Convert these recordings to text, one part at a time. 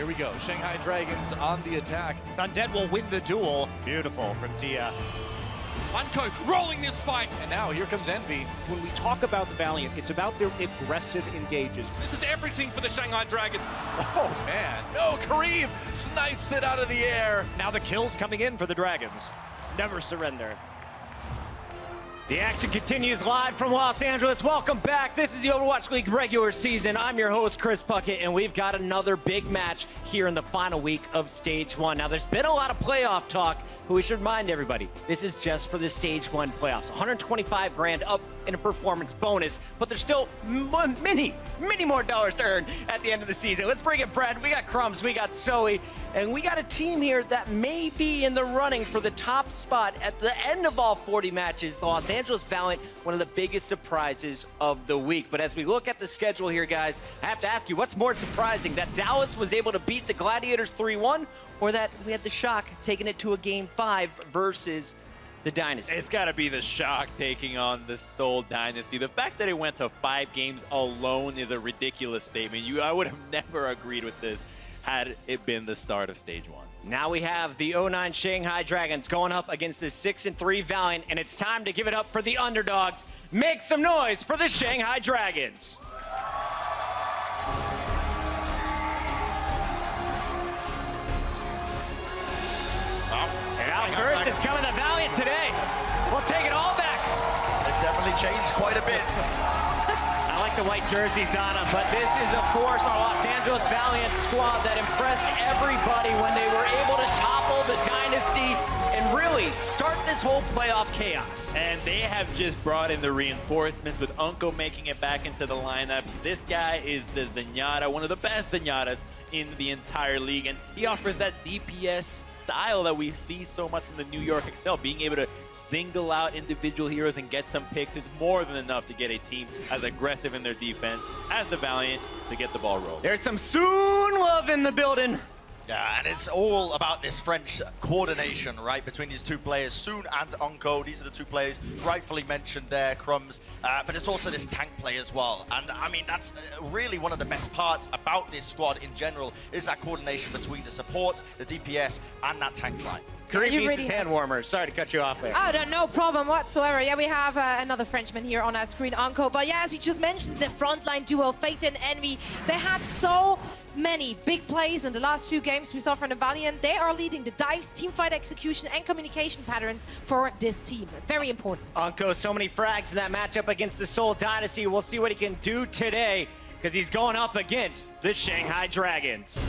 Here we go. Shanghai Dragons on the attack. Undead will win the duel. Beautiful from Dia. Unco rolling this fight. And now here comes Envy. When we talk about the Valiant, it's about their aggressive engages. This is everything for the Shanghai Dragons. Oh, man. No, Kareem snipes it out of the air. Now the kills coming in for the Dragons. Never surrender. The action continues live from Los Angeles. Welcome back. This is the Overwatch League regular season. I'm your host, Chris Puckett, and we've got another big match here in the final week of Stage 1. Now, there's been a lot of playoff talk, but we should remind everybody, this is just for the Stage 1 playoffs. 125 grand up in a performance bonus, but there's still many more dollars to earn at the end of the season. Let's bring it, Brad. We got Crumbs, we got Zoe, and we got a team here that may be in the running for the top spot at the end of all 40 matches. The Los Angeles Valiant, one of the biggest surprises of the week. But as we look at the schedule here, guys, I have to ask you, what's more surprising? That Dallas was able to beat the Gladiators 3-1, or that we had the Shock taking it to a Game 5 versus the Dynasty? It's got to be the Shock taking on the Seoul Dynasty. The fact that it went to 5 games alone is a ridiculous statement. I would have never agreed with this had it been the start of Stage 1. Now we have the 09 Shanghai Dragons going up against the 6-3 Valiant, and it's time to give it up for the underdogs. Make some noise for the Shanghai Dragons. And out first is coming the Valiant today. We'll take it all back. They've definitely changed quite a bit. I like the white jerseys on them, but this is, of course, our Los Angeles Valiant squad that impressed everybody when they were able to topple the Dynasty and really start this whole playoff chaos. And they have just brought in the reinforcements with Unco making it back into the lineup. This guy is the Zenyatta, one of the best Zenyatas in the entire league, and he offers that DPS style that we see so much from the New York Excel. Being able to single out individual heroes and get some picks is more than enough to get a team as aggressive in their defense as the Valiant to get the ball rolling. There's some Soon love in the building. Yeah, and it's all about this French coordination, right, between these two players, Soon and Unco. These are the two players rightfully mentioned there, Crumbs. But it's also this tank play as well. And, I mean, that's really one of the best parts about this squad in general, is that coordination between the supports, the DPS, and that tank line. Kareem needs really his hand warmers. Sorry to cut you off there. Oh, no problem whatsoever. Yeah, we have another Frenchman here on our screen, Unco. But yeah, as you just mentioned, the frontline duo, Fate and Envy, they had so many big plays in the last few games we saw from the Valiant. They are leading the dives, teamfight execution, and communication patterns for this team. Very important. Unco, so many frags in that matchup against the Seoul Dynasty. We'll see what he can do today, because he's going up against the Shanghai Dragons.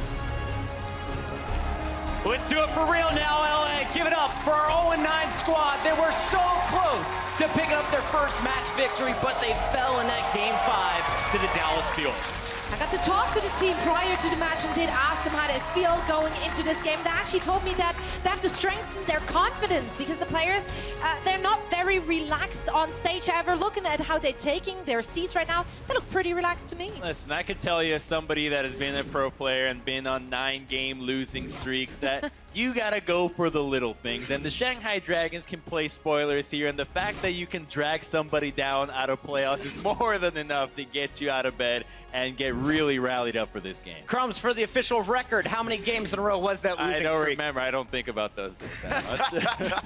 Let's do it for real now, LA. Give it up for our 0-9 squad. They were so close to picking up their first match victory, but they fell in that Game 5 to the Dallas Fuel. I got to talk to the team prior to the match and did ask them how they feel going into this game. They actually told me that they have to strengthen their confidence because the players, they're not very relaxed on stage. However, looking at how they're taking their seats right now, they look pretty relaxed to me. Listen, I could tell you as somebody that has been a pro player and been on 9-game losing streaks that you gotta go for the little things. And the Shanghai Dragons can play spoilers here, and the fact that you can drag somebody down out of playoffs is more than enough to get you out of bed and get really rallied up for this game. Crumbs, for the official record, how many games in a row was that losing I don't streak? remember. I don't think about those things that much.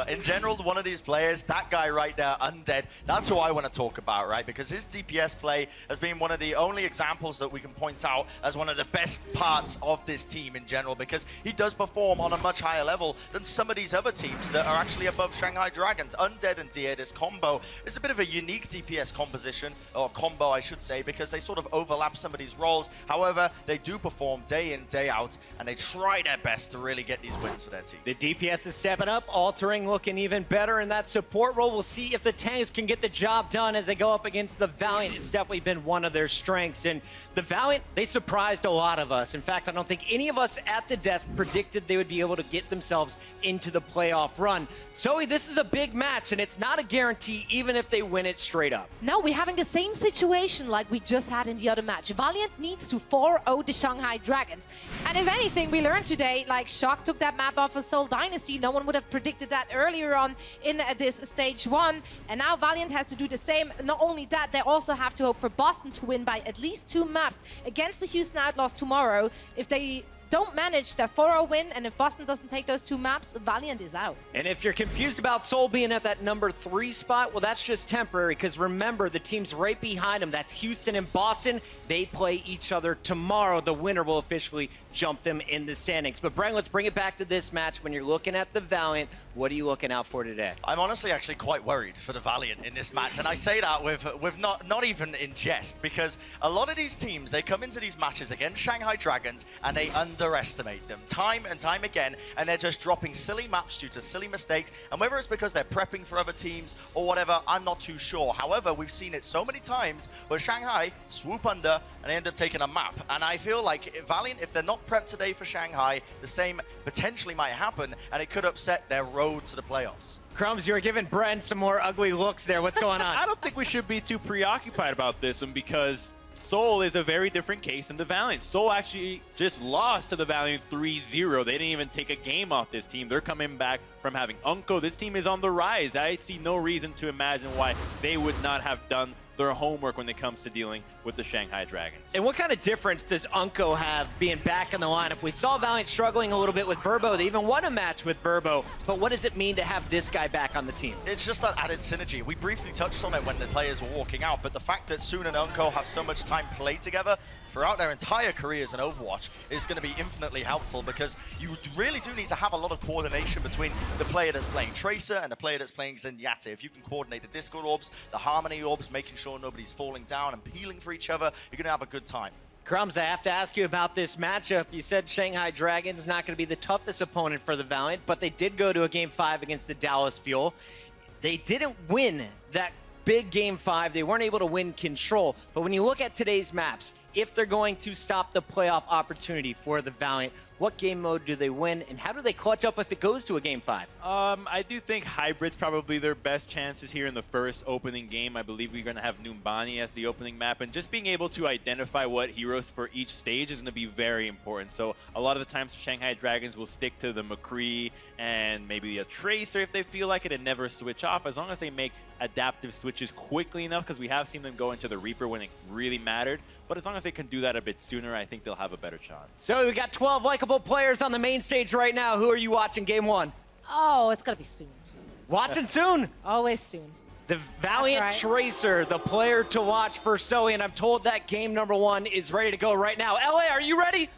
In general, one of these players, that guy right there, Undead, that's who I want to talk about, right? Because his DPS play has been one of the only examples that we can point out as one of the best parts of this team in general, because he does perform on a much higher level than some of these other teams that are actually above Shanghai Dragons. Undead and Dia, this combo is a bit of a unique DPS composition, or combo I should say, because they sort of overlap some of these roles. However, they do perform day in, day out, and they try their best to really get these wins for their team. The DPS is stepping up, altering, looking even better in that support role. We'll see if the tanks can get the job done as they go up against the Valiant. It's definitely been one of their strengths. And the Valiant, they surprised a lot of us. In fact, I don't think any of us at the desk predicted they would be able to get themselves into the playoff run. Zoe, this is a big match, and it's not a guarantee even if they win it straight up. No, we're having the same situation like we just had in the other match. Valiant needs to 4-0 the Shanghai Dragons. And if anything, we learned today, like Shock took that map off of Seoul Dynasty. No one would have predicted did that earlier on in this stage 1, and now Valiant has to do the same. Not only that, they also have to hope for Boston to win by at least 2 maps against the Houston Outlaws tomorrow. If they don't manage their 4-0 win, and if Boston doesn't take those 2 maps, Valiant is out. And if you're confused about Seoul being at that number 3 spot, well, that's just temporary, because remember, the teams right behind them, that's Houston and Boston, they play each other tomorrow. The winner will officially jump them in the standings. But Brian, let's bring it back to this match. When you're looking at the Valiant, what are you looking out for today? I'm honestly actually quite worried for the Valiant in this match, and I say that with not even in jest, because a lot of these teams, they come into these matches against Shanghai Dragons and they underestimate them time and time again, and they're just dropping silly maps due to silly mistakes, and whether it's because they're prepping for other teams or whatever, I'm not too sure. However, we've seen it so many times where Shanghai swoop under and they end up taking a map, and I feel like Valiant, if they're not prepped today for Shanghai, the same potentially might happen, and it could upset their road to the playoffs. Crumbs, you're giving Brent some more ugly looks there. What's going on? I don't think we should be too preoccupied about this one, because Seoul is a very different case than the Valiant. Seoul actually just lost to the Valiant 3-0. They didn't even take a game off this team. They're coming back from having Unko. This team is on the rise. I see no reason to imagine why they would not have done their homework when it comes to dealing with the Shanghai Dragons. And what kind of difference does Unko have being back in the lineup? We saw Valiant struggling a little bit with Burbo. They even won a match with Burbo. But what does it mean to have this guy back on the team? It's just that added synergy. We briefly touched on it when the players were walking out, but the fact that Soon and Unko have so much time played together throughout their entire careers in Overwatch is going to be infinitely helpful, because you really do need to have a lot of coordination between the player that's playing Tracer and the player that's playing Zenyatta. If you can coordinate the Discord orbs, the Harmony orbs, making sure nobody's falling down and peeling for each other, you're going to have a good time. Crumbs, I have to ask you about this matchup. You said Shanghai Dragons not going to be the toughest opponent for the Valiant, but they did go to a Game 5 against the Dallas Fuel. They didn't win that big Game 5. They weren't able to win Control. But when you look at today's maps, if they're going to stop the playoff opportunity for the Valiant, what game mode do they win, and how do they clutch up if it goes to a Game 5? I do think Hybrid's probably their best chances here in the first opening game. I believe we're going to have Numbani as the opening map, and just being able to identify what heroes for each stage is going to be very important. So a lot of the times the Shanghai Dragons will stick to the McCree and maybe a Tracer if they feel like it, and never switch off, as long as they make adaptive switches quickly enough, because we have seen them go into the Reaper when it really mattered. But as long as they can do that a bit sooner, I think they'll have a better chance. So we got 12 likable players on the main stage right now. Who are you watching Game 1? Oh, it's gonna be Soon. Watching Soon. Always Soon. The Valiant right. Tracer, the player to watch for Zoe, and I'm told that game number 1 is ready to go right now. LA, are you ready?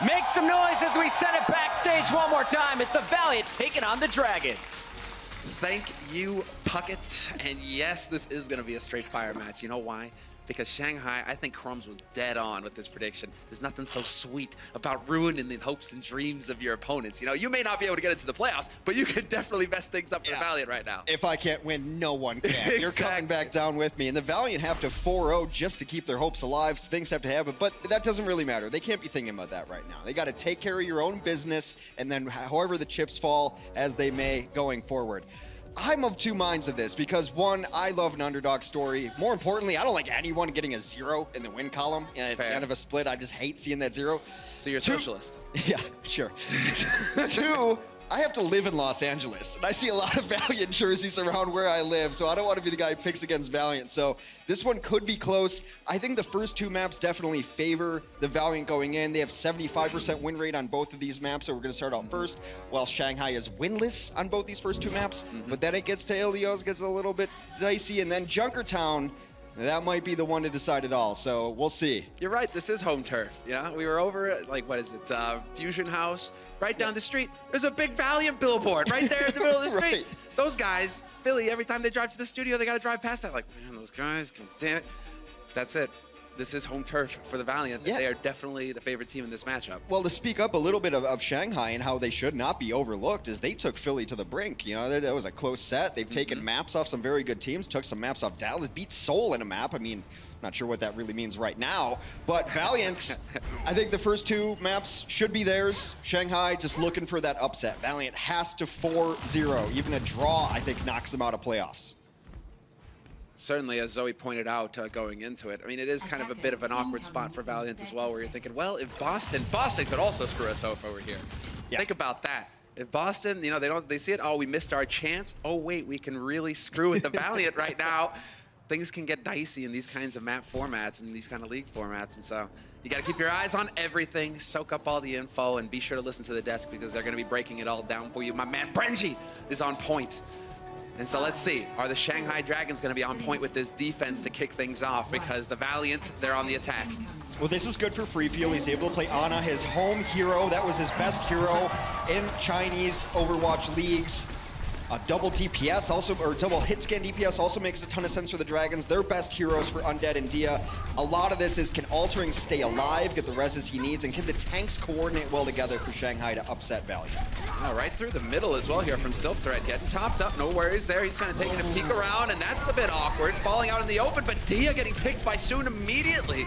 Make some noise as we send it backstage one more time. It's the Valiant taking on the Dragons. Thank you, Puckett. And yes, this is going to be a straight fire match. You know why? Because Shanghai, I think Crumbs was dead on with this prediction. There's nothing so sweet about ruining the hopes and dreams of your opponents. You know, you may not be able to get into the playoffs, but you could definitely mess things up for the Valiant right now. If I can't win, no one can. Exactly. You're coming back down with me. And the Valiant have to 4-0 just to keep their hopes alive. Things have to happen, but that doesn't really matter. They can't be thinking about that right now. They got to take care of your own business, and then however the chips fall as they may going forward. I'm of two minds of this, because one, I love an underdog story. More importantly, I don't like anyone getting a 0 in the win column at the end of a split. I just hate seeing that 0. So you're a socialist. Yeah, sure. 2, I have to live in Los Angeles, and I see a lot of Valiant jerseys around where I live, so I don't want to be the guy who picks against Valiant. So this one could be close. I think the first 2 maps definitely favor the Valiant going in. They have 75% win rate on both of these maps, so we're going to start out first, while Shanghai is winless on both these first 2 maps. But then it gets to Ilios, gets a little bit dicey, and then Junkertown, that might be the one to decide it all, so we'll see. You're right, this is home turf. You know, we were over at, like, what is it, Fusion House, right down the street. There's a big Valiant billboard right there in the middle of the street. Right. Those guys, Philly, every time they drive to the studio, they got to drive past that. Like, man, those guys, damn it. That's it. This is home turf for the Valiant. Yeah. They are definitely the favorite team in this matchup. Well, to speak up a little bit of Shanghai and how they should not be overlooked is they took Philly to the brink. You know, that was a close set. They've taken maps off some very good teams, took some maps off Dallas, beat Seoul in a map. I mean, not sure what that really means right now, but Valiant, I think the first 2 maps should be theirs. Shanghai just looking for that upset. Valiant has to 4-0. Even a draw, I think, knocks them out of playoffs. Certainly, as Zoe pointed out going into it, I mean, it is kind of a bit of an awkward spot for Valiant as well, where you're thinking, well, if Boston could also screw us over here. Yeah. Think about that. If Boston, you know, they see it, oh, we missed our chance. Oh, wait, we can really screw with the Valiant right now. Things can get dicey in these kinds of map formats and these kind of league formats. And so you got to keep your eyes on everything, soak up all the info, and be sure to listen to the desk because they're going to be breaking it all down for you. My man Brenji is on point. And so let's see, are the Shanghai Dragons going to be on point with this defense to kick things off? Because the Valiant, they're on the attack. Well, this is good for Freefeel. He's able to play Ana, his home hero. That was his best hero in Chinese Overwatch leagues. Double DPS also, or double hit scan DPS also makes a ton of sense for the Dragons. They're best heroes for Undead and Dia. A lot of this is, can Altering stay alive, get the reses he needs, and can the tanks coordinate well together for Shanghai to upset Valiant? Oh, right through the middle as well here from Silk Thread, getting topped up, no worries there. He's kind of taking a peek around, and that's a bit awkward, falling out in the open, but Dia getting picked by Soon immediately.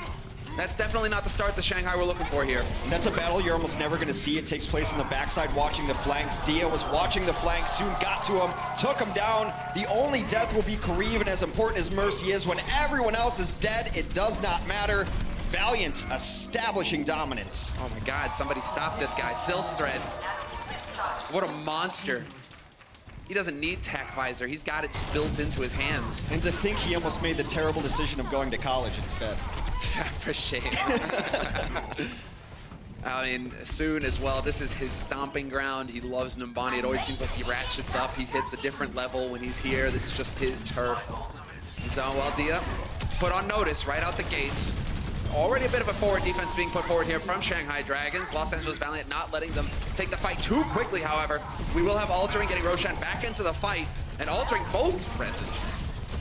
That's definitely not the start that Shanghai we're looking for here. That's a battle you're almost never going to see. It takes place on the backside, watching the flanks. Dia was watching the flanks, soon got to him, took him down. The only death will be Kareev, and as important as Mercy is, when everyone else is dead, it does not matter. Valiant establishing dominance. Oh my God, somebody stop this guy. Silk Thread. What a monster. He doesn't need Tac Visor. He's got it just built into his hands. And to think he almost made the terrible decision of going to college instead. For shame. I mean, Soon as well, this is his stomping ground. He loves Numbani. It always seems like he ratchets up. He hits a different level when he's here. This is just his turf. So, well, Dia put on notice right out the gates. Already a bit of a forward defense being put forward here from Shanghai Dragons. Los Angeles Valiant not letting them take the fight too quickly, however. We will have Altering getting Roshan back into the fight and altering both presence.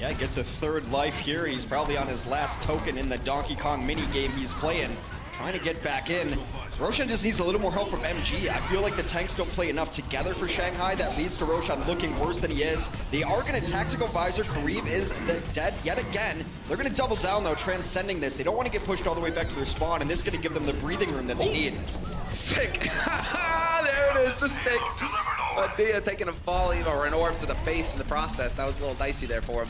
Yeah, he gets a third life here. He's probably on his last token in the Donkey Kong mini game he's playing, trying to get back in. Roshan just needs a little more help from MG. I feel like the tanks don't play enough together for Shanghai. That leads to Roshan looking worse than he is. They are going to Tactical Visor. Kareev is dead yet again. They're going to double down, though, transcending this. They don't want to get pushed all the way back to their spawn, and this is going to give them the breathing room that they need. Sick. There it is, the stick. But Dia taking a fall, or an orb to the face in the process. That was a little dicey there for him.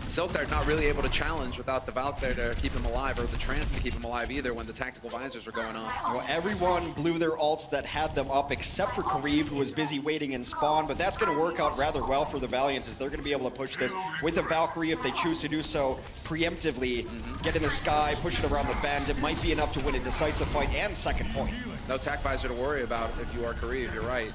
Silk Thread not really able to challenge without the Valk there to keep him alive, or the trance to keep him alive either when the tactical visors were going on. Well, everyone blew their ults that had them up except for Kareev, who was busy waiting in spawn, but that's going to work out rather well for the Valiant, as they're going to be able to push this with a Valkyrie if they choose to do so preemptively. Get in the sky, push it around the bend. It might be enough to win a decisive fight and second point. No tac visor to worry about if you are Kareev, you're right.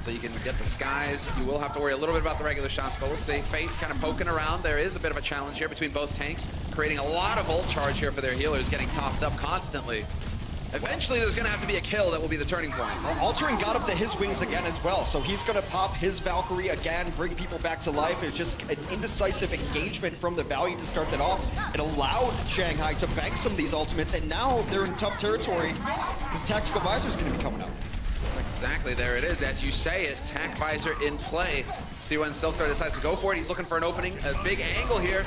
So you can get the skies. You will have to worry a little bit about the regular shots, but we'll see. Fate kind of poking around. There is a bit of a challenge here between both tanks, creating a lot of ult charge here for their healers, getting topped up constantly. Eventually, there's going to have to be a kill that will be the turning point. Well, Altering got up to his wings again as well, so he's going to pop his Valkyrie again, bring people back to life. It's just an indecisive engagement from the Valiant to start that off. It allowed Shanghai to bank some of these ultimates, and now they're in tough territory because Tactical Visor is going to be coming up. Exactly, there it is. As you say it, Tac Visor in play. See when Silk Thread decides to go for it. He's looking for an opening, a big angle here.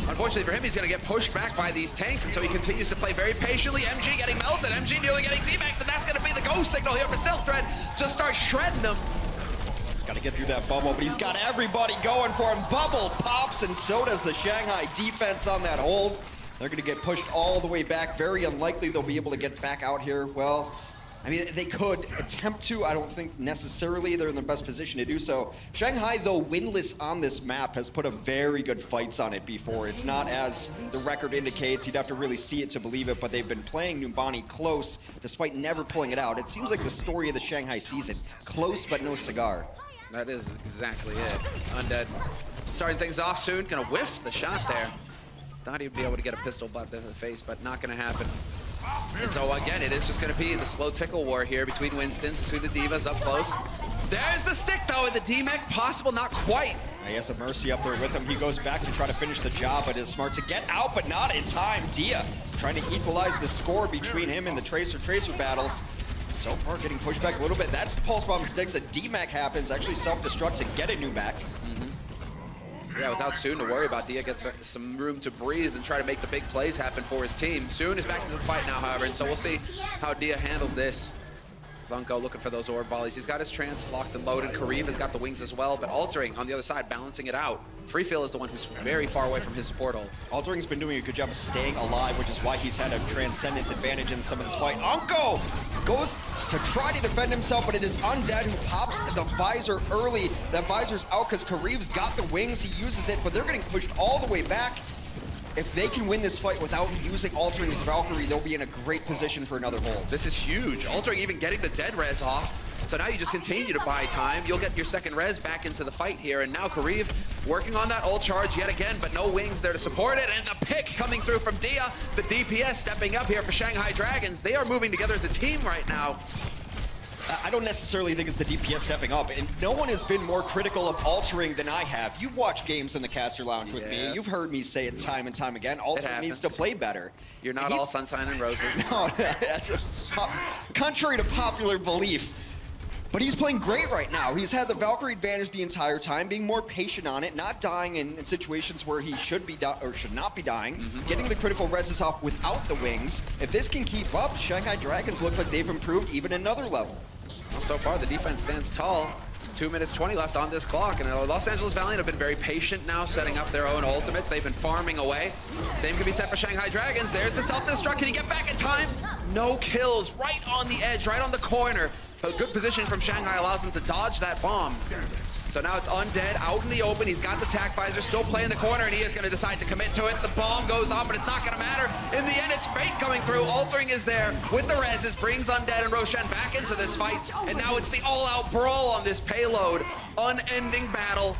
Unfortunately for him, he's going to get pushed back by these tanks, and so he continues to play very patiently. MG getting melted, MG nearly getting D-Max, and that's going to be the go signal here for Silk Thread. Just start shredding them. He's got to get through that bubble, but he's got everybody going for him. Bubble pops, and so does the Shanghai defense on that hold. They're going to get pushed all the way back. Very unlikely they'll be able to get back out here. Well, I mean, they could attempt to. I don't think necessarily they're in the best position to do so. Shanghai, though winless on this map, has put a very good fights on it before. It's not as the record indicates. You'd have to really see it to believe it, but they've been playing Numbani close despite never pulling it out. It seems like the story of the Shanghai season. Close, but no cigar. That is exactly it. Undead starting things off soon. Gonna whiff the shot there. Thought he'd be able to get a pistol butt to the face, but not gonna happen. And so again, it is just going to be the slow tickle war here between Winston, between the Divas up close. There's the stick though, and the D-Mac possible, not quite. He has a Mercy up there with him. He goes back to try to finish the job, but is smart to get out, but not in time. Dia is trying to equalize the score between him and the Tracer battles. So far getting pushed back a little bit. That's the Pulse Bomb sticks. A D-Mac happens, actually self-destruct to get a new back. Yeah, without Soon to worry about, Dia gets some room to breathe and try to make the big plays happen for his team. Soon is back into the fight now, however, and so we'll see how Dia handles this. Zunko looking for those orb volleys. He's got his trance locked and loaded. Kareev has got the wings as well, but Altering on the other side, balancing it out. Freefeel is the one who's very far away from his portal. Altering's been doing a good job of staying alive, which is why he's had a transcendence advantage in some of this fight. Unko goes to try to defend himself, but it is Undead who pops the visor early. That visor's out because Kareev's got the wings. He uses it, but they're getting pushed all the way back. If they can win this fight without using Altering's Valkyrie, they'll be in a great position for another hold. This is huge. Altering even getting the dead res off. So now you just continue to buy time. You'll get your second res back into the fight here. And now Kareev working on that ult charge yet again, but no wings there to support it. And the pick coming through from Dia. The DPS stepping up here for Shanghai Dragons. They are moving together as a team right now. I don't necessarily think it's the DPS stepping up, and no one has been more critical of Altering than I have. You've watched games in the caster lounge with me. You've heard me say it time and time again. Altering needs to play better. You're not all sunshine and roses. No, that's contrary to popular belief. But he's playing great right now. He's had the Valkyrie advantage the entire time, being more patient on it, not dying in situations where he should be or should not be dying, getting the critical reses off without the wings. If this can keep up, Shanghai Dragons look like they've improved even another level. Well, so far, the defense stands tall. 2 minutes 20 left on this clock, and Los Angeles Valiant have been very patient now, setting up their own ultimates. They've been farming away. Same can be said for Shanghai Dragons. There's the self-destruct. Can he get back in time? No kills. Right on the edge, right on the corner. But good position from Shanghai allows him to dodge that bomb. So now it's Undead out in the open. He's got the tack visor, still playing the corner, and he is going to decide to commit to it. The bomb goes off, but it's not going to matter. In the end, it's Fate coming through. Altering is there with the reses, brings Undead and Roshan back into this fight. And now it's the all-out brawl on this payload. Unending battle.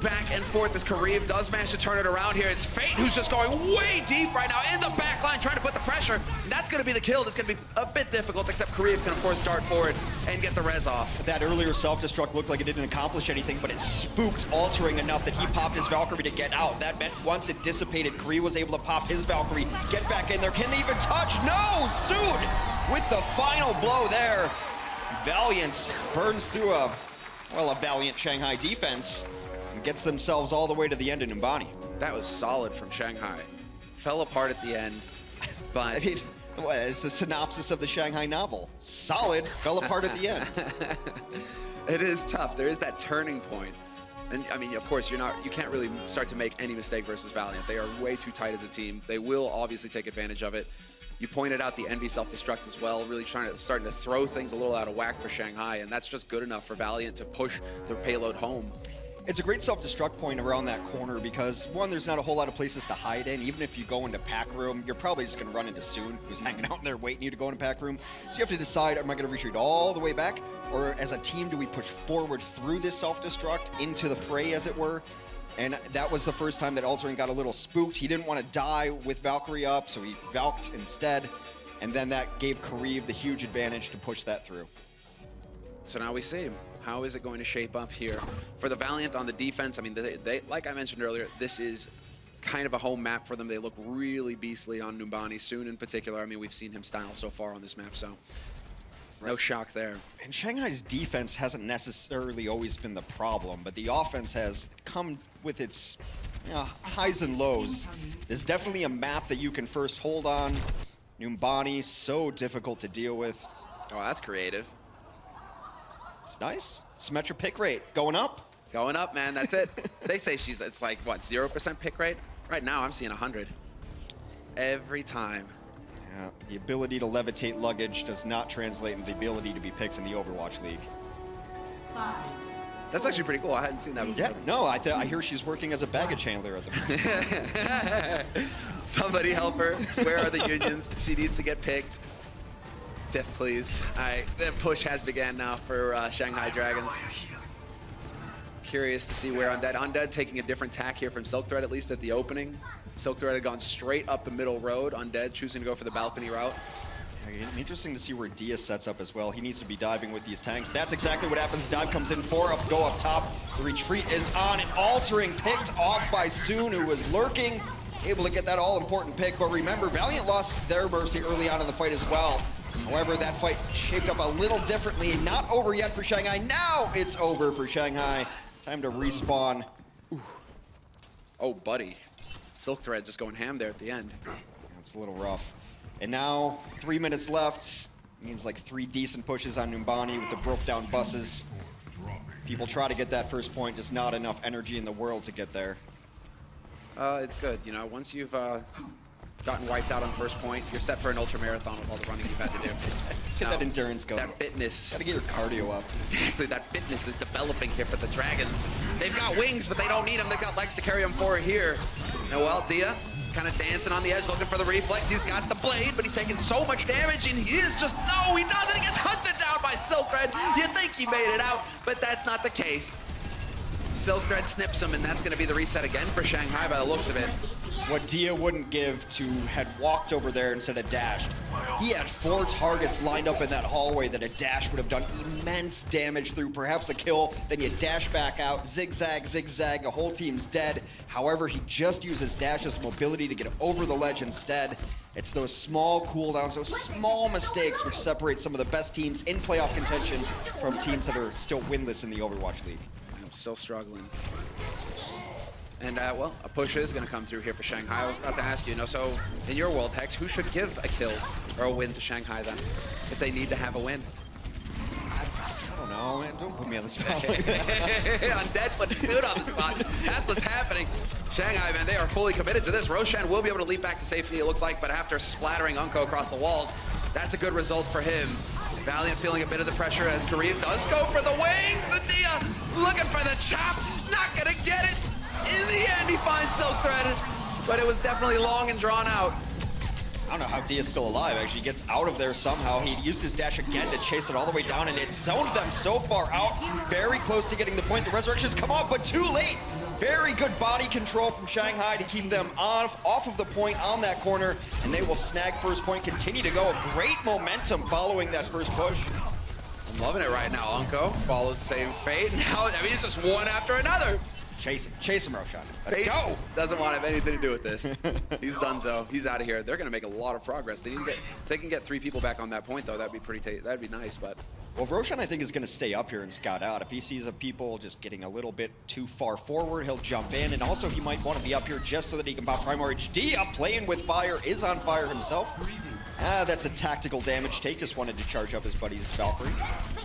Back and forth as Kareev does manage to turn it around here. It's Fate who's just going way deep right now in the back line, trying to put the pressure. That's going to be the kill. That's going to be a bit difficult, except Kareev can, of course, dart forward and get the res off. That earlier self-destruct looked like it didn't accomplish anything, but it spooked Altering enough that he popped his Valkyrie to get out. That meant once it dissipated, Kareev was able to pop his Valkyrie, get back in there. Can they even touch? No! Soon! With the final blow there, Valiant burns through a Valiant Shanghai defense. Gets themselves all the way to the end of Numbani. That was solid from Shanghai. Fell apart at the end, but... I mean, it's the synopsis of the Shanghai novel. Solid, fell apart at the end. It is tough. There is that turning point. And I mean, of course, you can't really start to make any mistake versus Valiant. They are way too tight as a team. They will obviously take advantage of it. You pointed out the Envy self-destruct as well, really starting to throw things a little out of whack for Shanghai, and that's just good enough for Valiant to push their payload home. It's a great self-destruct point around that corner because, one, there's not a whole lot of places to hide in. Even if you go into pack room, you're probably just going to run into Soon, who's hanging out in there waiting you to go into pack room. So you have to decide, am I going to retreat all the way back? Or as a team, do we push forward through this self-destruct into the fray, as it were? And that was the first time that Altering got a little spooked. He didn't want to die with Valkyrie up, so he Valked instead. And then that gave Kareev the huge advantage to push that through. So now we see how is it going to shape up here for the Valiant on the defense. I mean, they like I mentioned earlier, this is kind of a home map for them. They look really beastly on Numbani, Soon in particular. I mean, we've seen him style so far on this map, so no shock there. And Shanghai's defense hasn't necessarily always been the problem, but the offense has come with its highs and lows. There's definitely a map that you can first hold on. Numbani, so difficult to deal with. Oh, that's creative. It's nice. Symmetric pick rate going up. Going up, man. That's it. They say it's like, what, 0% pick rate? Right now, I'm seeing 100. Every time. Yeah, the ability to levitate luggage does not translate into the ability to be picked in the Overwatch League. That's actually pretty cool. I hadn't seen that before. Yeah, no, I hear she's working as a baggage handler at the moment. Somebody help her. Where are the unions? She needs to get picked. Jeff, please. The push has began now for Shanghai Dragons. Curious to see where Undead taking a different tack here from Silk Thread, at least at the opening. Silk Thread had gone straight up the middle road. Undead choosing to go for the balcony route. Interesting to see where Dia sets up as well. He needs to be diving with these tanks. That's exactly what happens. Dive comes in, 4 up, go up top. The retreat is on, and Altering picked off by Soon, who was lurking. Able to get that all-important pick, but remember, Valiant lost their Mercy early on in the fight as well. However, that fight shaped up a little differently. Not over yet for Shanghai. Now it's over for Shanghai. Time to respawn. Ooh. Oh, buddy. Silk Thread just going ham there at the end. That's a little rough. And now, 3 minutes left. Means like 3 decent pushes on Numbani with the broke down buses. People try to get that first point, just not enough energy in the world to get there. It's good, you know, once you've gotten wiped out on first point, you're set for an ultra marathon with all the running you've had to do. Get that endurance going. That fitness. Gotta get your cardio up. Exactly, that fitness is developing here for the Dragons. They've got wings, but they don't need them. They've got legs to carry them forward here. Noel, Dia, kind of dancing on the edge, looking for the reflex. He's got the blade, but he's taking so much damage, and he is just, no, he doesn't. He gets hunted down by Silkred. You think he made it out, but that's not the case. Silkred snips him, and that's going to be the reset again for Shanghai by the looks of it. What Dia wouldn't give to had walked over there instead of dashed. He had 4 targets lined up in that hallway that a dash would have done immense damage through, perhaps a kill, then you dash back out, zigzag, zigzag, the whole team's dead. However, he just uses dash's mobility to get over the ledge instead. It's those small cooldowns, those small mistakes which separate some of the best teams in playoff contention from teams that are still winless in the Overwatch League. I'm still struggling. And, well, a push is going to come through here for Shanghai. I was about to ask you, so in your world, Hex, who should give a kill or a win to Shanghai then, if they need to have a win? I don't know, man. Don't put me on the spot like that. Undead put food on the spot. That's what's happening. Shanghai, man, they are fully committed to this. Roshan will be able to leap back to safety, it looks like, but after splattering Unko across the walls, that's a good result for him. Valiant feeling a bit of the pressure as Kareem does go for the wings. The Dia looking for the chop. Not going to get it. In the end, he finds Silkred, but it was definitely long and drawn out. I don't know how Dia's still alive, actually. He gets out of there somehow. He used his dash again to chase it all the way down, and it zoned them so far out. Very close to getting the point. The resurrections come off, but too late. Very good body control from Shanghai to keep them off of the point on that corner, and they will snag first point, continue to go. Great momentum following that first push. I'm loving it right now. Unko follows the same fate. Now, I mean, it's just one after another. Chase him, Roshan. Let's go! Doesn't want to have anything to do with this. He's donezo. He's out of here. They're going to make a lot of progress. They need to get, if they can get 3 people back on that point, though, that'd be nice. But well, Roshan, I think, is going to stay up here and scout out. If he sees a people just getting a little bit too far forward, he'll jump in, and also he might want to be up here just so that he can pop Primary HD. Up playing with fire, is on fire himself. That's a tactical damage take. Just wanted to charge up his buddy's Valkyrie.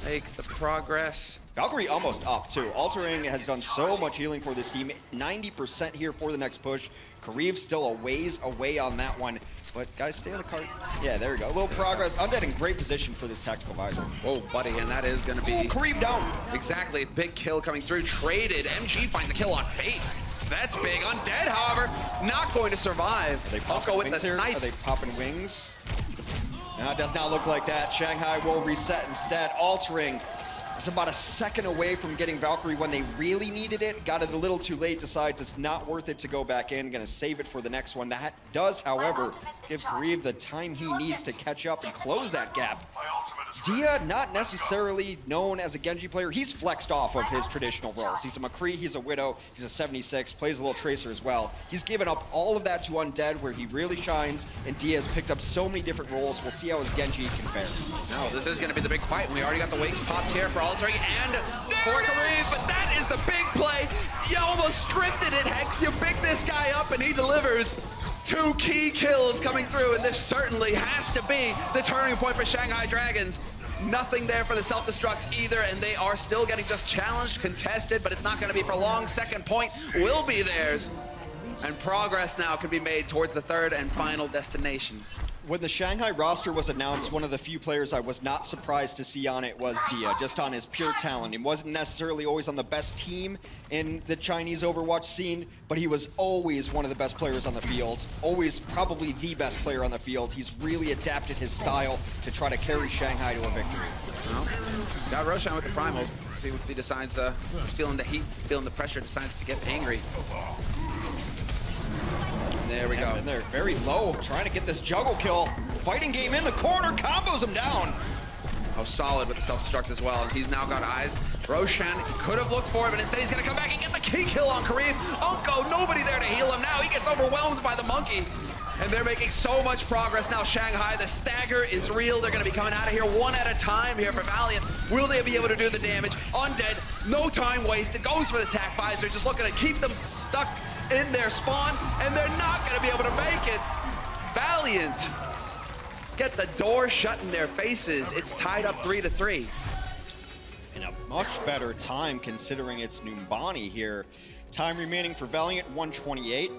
Make the progress. Valkyrie almost up, too. Altering has done so much healing for this team. 90% here for the next push. Kareev's still a ways away on that one. But, guys, stay on the cart. Yeah, there we go. A little progress. Undead in great position for this tactical visor. Whoa, buddy, and that is going to be... Oh, Kareev down. Exactly. Big kill coming through. Traded. MG finds a kill on Fate. That's big. Undead, however, not going to survive. I'll go with the knife. Are they popping wings? No, it does not look like that. Shanghai will reset instead. Altering is about a second away from getting Valkyrie when they really needed it. Got it a little too late, decides it's not worth it to go back in. Gonna save it for the next one. That does, however, give Kareev the time he needs to catch up and close that gap. Dia, not necessarily known as a Genji player. He's flexed off of his traditional roles. He's a McCree, he's a Widow, he's a 76, plays a little Tracer as well. He's given up all of that to Undead, where he really shines, and Dia has picked up so many different roles. We'll see how his Genji can fare. No, this is going to be the big fight. We already got the wings popped here for Altering and for Kareev, but that is the big play. You almost scripted it, Hex. You pick this guy up, and he delivers. 2 key kills coming through, and this certainly has to be the turning point for Shanghai Dragons. Nothing there for the self-destructs either, and they are still getting just challenged, contested, but it's not going to be for long. Second point will be theirs, and progress now can be made towards the third and final destination. When the Shanghai roster was announced, one of the few players I was not surprised to see on it was Dia, just on his pure talent. He wasn't necessarily always on the best team in the Chinese Overwatch scene, but he was always one of the best players on the field, always probably the best player on the field. He's really adapted his style to try to carry Shanghai to a victory. Well, got Roshan with the primals. See if he decides, he's feeling the heat, feeling the pressure, decides to get angry. There we go. And they're very low, trying to get this juggle kill. Fighting game in the corner, combos him down. Oh, solid with the self-destruct as well. And he's now got eyes. Roshan could have looked for it, but instead he's going to come back and get the key kill on Kareem. Unko, nobody there to heal him now. He gets overwhelmed by the monkey. And they're making so much progress now, Shanghai. The stagger is real. They're going to be coming out of here one at a time here for Valiant. Will they be able to do the damage? Undead, no time wasted. Goes for the attack visor, just looking to keep them stuck in their spawn, and they're not going to be able to make it. Valiant get the door shut in their faces. It's tied up 3-3. In a much better time considering it's Numbani here. Time remaining for Valiant, 128.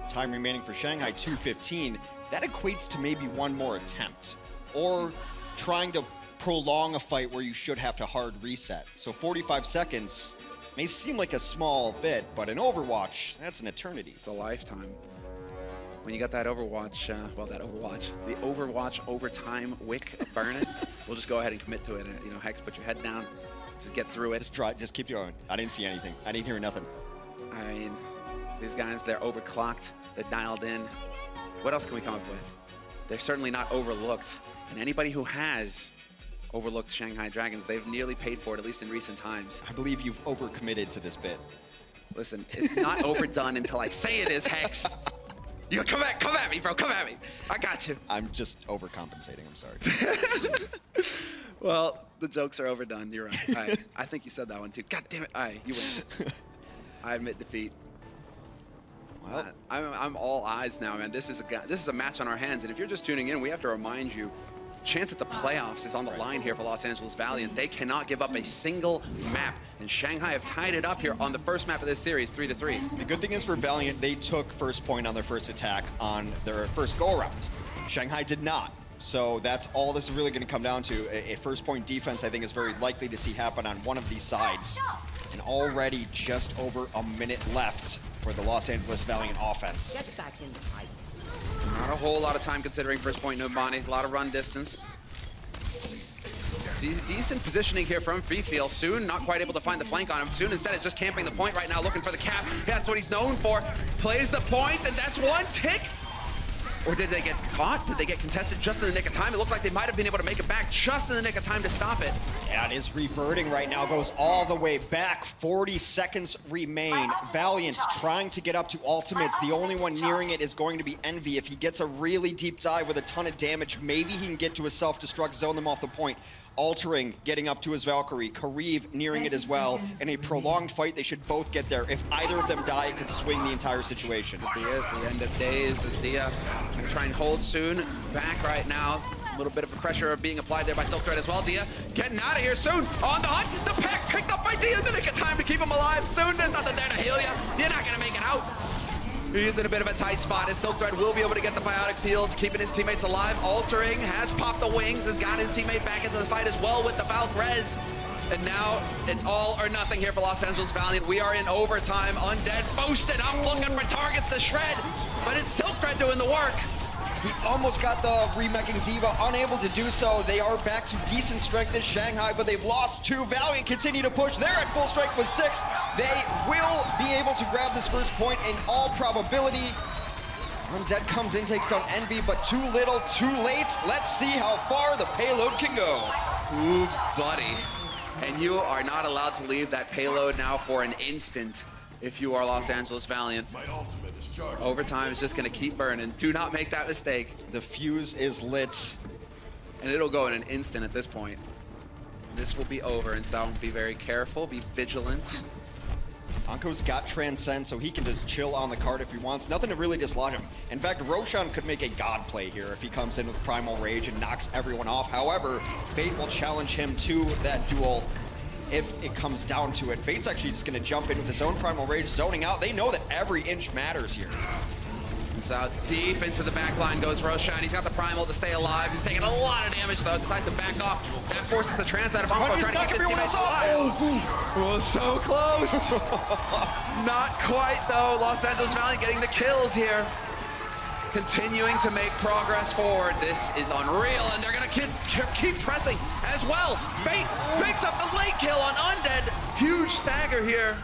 Time remaining for Shanghai, 215. That equates to maybe one more attempt, or trying to prolong a fight where you should have to hard reset. So 45 seconds may seem like a small bit, but in Overwatch, that's an eternity. It's a lifetime. When you got that Overwatch, the Overwatch overtime wick burning, we'll just go ahead and commit to it. You know, Hex, put your head down, just get through it. Just keep going. I didn't see anything. I didn't hear nothing. I mean, these guys, they're overclocked, they're dialed in. What else can we come up with? They're certainly not overlooked. And anybody who has overlooked Shanghai Dragons, they've nearly paid for it, at least in recent times. I believe you've overcommitted to this bit. Listen, it's not overdone until I say it is, Hex. You come at me, bro. Come at me. I got you. I'm just overcompensating. I'm sorry. Well, the jokes are overdone. You're right. I think you said that one too. God damn it. All right, you win. I admit defeat. Well, I'm all eyes now, man. This is a match on our hands, and if you're just tuning in, we have to remind you, chance at the playoffs is on the line here for Los Angeles Valiant. They cannot give up a single map, and Shanghai have tied it up here on the first map of this series, 3-3. The good thing is for Valiant, they took first point on their first attack on their first go-around. Shanghai did not. So that's all this is really going to come down to. A first point defense, I think, is very likely to see happen on one of these sides. And already just over a minute left for the Los Angeles Valiant offense. Get back in the fight. Not a whole lot of time considering first point Numbani. A lot of run distance. Decent positioning here from Fifiel. Soon not quite able to find the flank on him. Soon instead is just camping the point right now, looking for the cap. That's what he's known for. Plays the point, and that's one tick. Or did they get caught? Did they get contested just in the nick of time? It looked like they might have been able to make it back just in the nick of time to stop it. Yeah, it is reverting right now, goes all the way back. 40 seconds remain. Valiant trying to get up to ultimates. The only one nearing it is going to be Envy. If he gets a really deep dive with a ton of damage, maybe he can get to a self-destruct, zone them off the point. Altering, getting up to his Valkyrie. Kariv nearing it as well. In a prolonged fight, they should both get there. If either of them die, it could swing the entire situation. Dia at the end of days as Dia going to try and hold soon. Back right now. A little bit of pressure being applied there by Silk Thread as well. Dia getting out of here soon. On the hunt. The pack picked up by Dia in the nick of time to keep him alive. Soon there's nothing there to heal you. You're not going to make it out. He's in a bit of a tight spot as Silk Thread will be able to get the biotic fields, keeping his teammates alive. Altering has popped the wings, has got his teammate back into the fight as well with the Valk res. And now it's all or nothing here for Los Angeles Valiant. We are in overtime. Undead boosted up, looking for targets to shred. But it's Silk Thread doing the work. He almost got the remeching Diva, unable to do so. They are back to decent strength in Shanghai, but they've lost 2. Valiant continue to push. They're at full strength with 6. They will be able to grab this first point in all probability. Undead comes in, takes down Envy, but too little, too late. Let's see how far the payload can go. Ooh, buddy. And you are not allowed to leave that payload now for an instant if you are Los Angeles Valiant. Overtime is just going to keep burning. Do not make that mistake. The fuse is lit. And it'll go in an instant at this point. This will be over, and so be very careful, be vigilant. Anko's got Transcend, so he can just chill on the card if he wants. Nothing to really dislodge him. In fact, Roshan could make a god play here if he comes in with Primal Rage and knocks everyone off. However, Fate will challenge him to that duel if it comes down to it. Fate's actually just going to jump in with his own Primal Rage, zoning out. They know that every inch matters here. So deep into the back line goes Roshan. He's got the Primal to stay alive. He's taking a lot of damage, though. Decides to back off. That forces the trans out of Unco, trying to keep his teammates alive. Oh, so close. Not quite, though. Los Angeles Valiant getting the kills here. Continuing to make progress forward. This is unreal, and they're going to keep pressing as well. Fate picks up the late kill on Undead. Huge stagger here.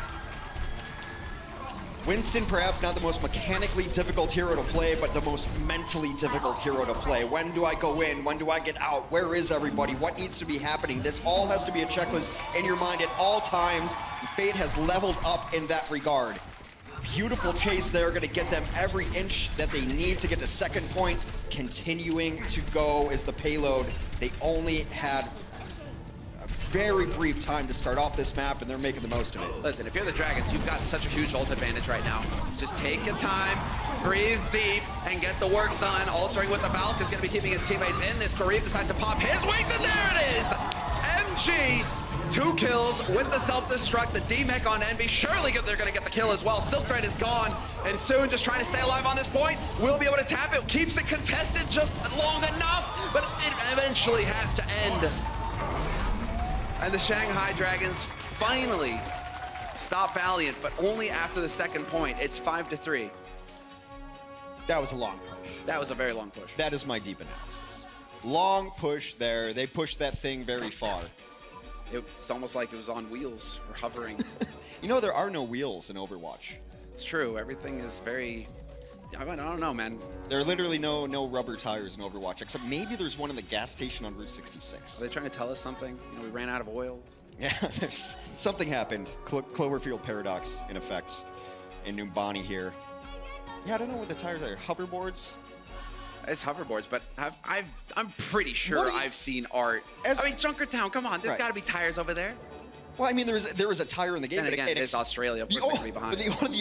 Winston, perhaps not the most mechanically difficult hero to play, but the most mentally difficult hero to play. When do I go in? When do I get out? Where is everybody? What needs to be happening? This all has to be a checklist in your mind at all times. Fate has leveled up in that regard. Beautiful chase there, going to get them every inch that they need to get to second point. Continuing to go is the payload. They only had very brief time to start off this map, and they're making the most of it. Listen, if you're the Dragons, you've got such a huge ult advantage right now. Just take your time, breathe deep, and get the work done. Altering with the Valk is going to be keeping his teammates in this. Kareem decides to pop his wings, and there it is! MG, 2 kills with the self-destruct, the D-Mech on Envy. Surely they're going to get the kill as well. Silk Thread is gone, and soon just trying to stay alive on this point. Will be able to tap it, keeps it contested just long enough, but it eventually has to end. And the Shanghai Dragons finally stop Valiant, but only after the second point. It's 5-3. That was a long push. That was a very long push. That is my deep analysis. Long push there. They pushed that thing very far. It's almost like it was on wheels or hovering. You know, there are no wheels in Overwatch. It's true. Everything is very... I don't know, man. There are literally no rubber tires in Overwatch, except maybe there's one in the gas station on Route 66. Are they trying to tell us something? You know, we ran out of oil. Yeah, there's something happened. Cloverfield paradox in effect in Numbani here. Yeah, I don't know what the tires are. Hoverboards? It's hoverboards, but I'm pretty sure I've seen art. I mean, Junkertown, come on. There's got to be tires over there. Well, I mean, there was a tire in the game. And again, it's Australia. The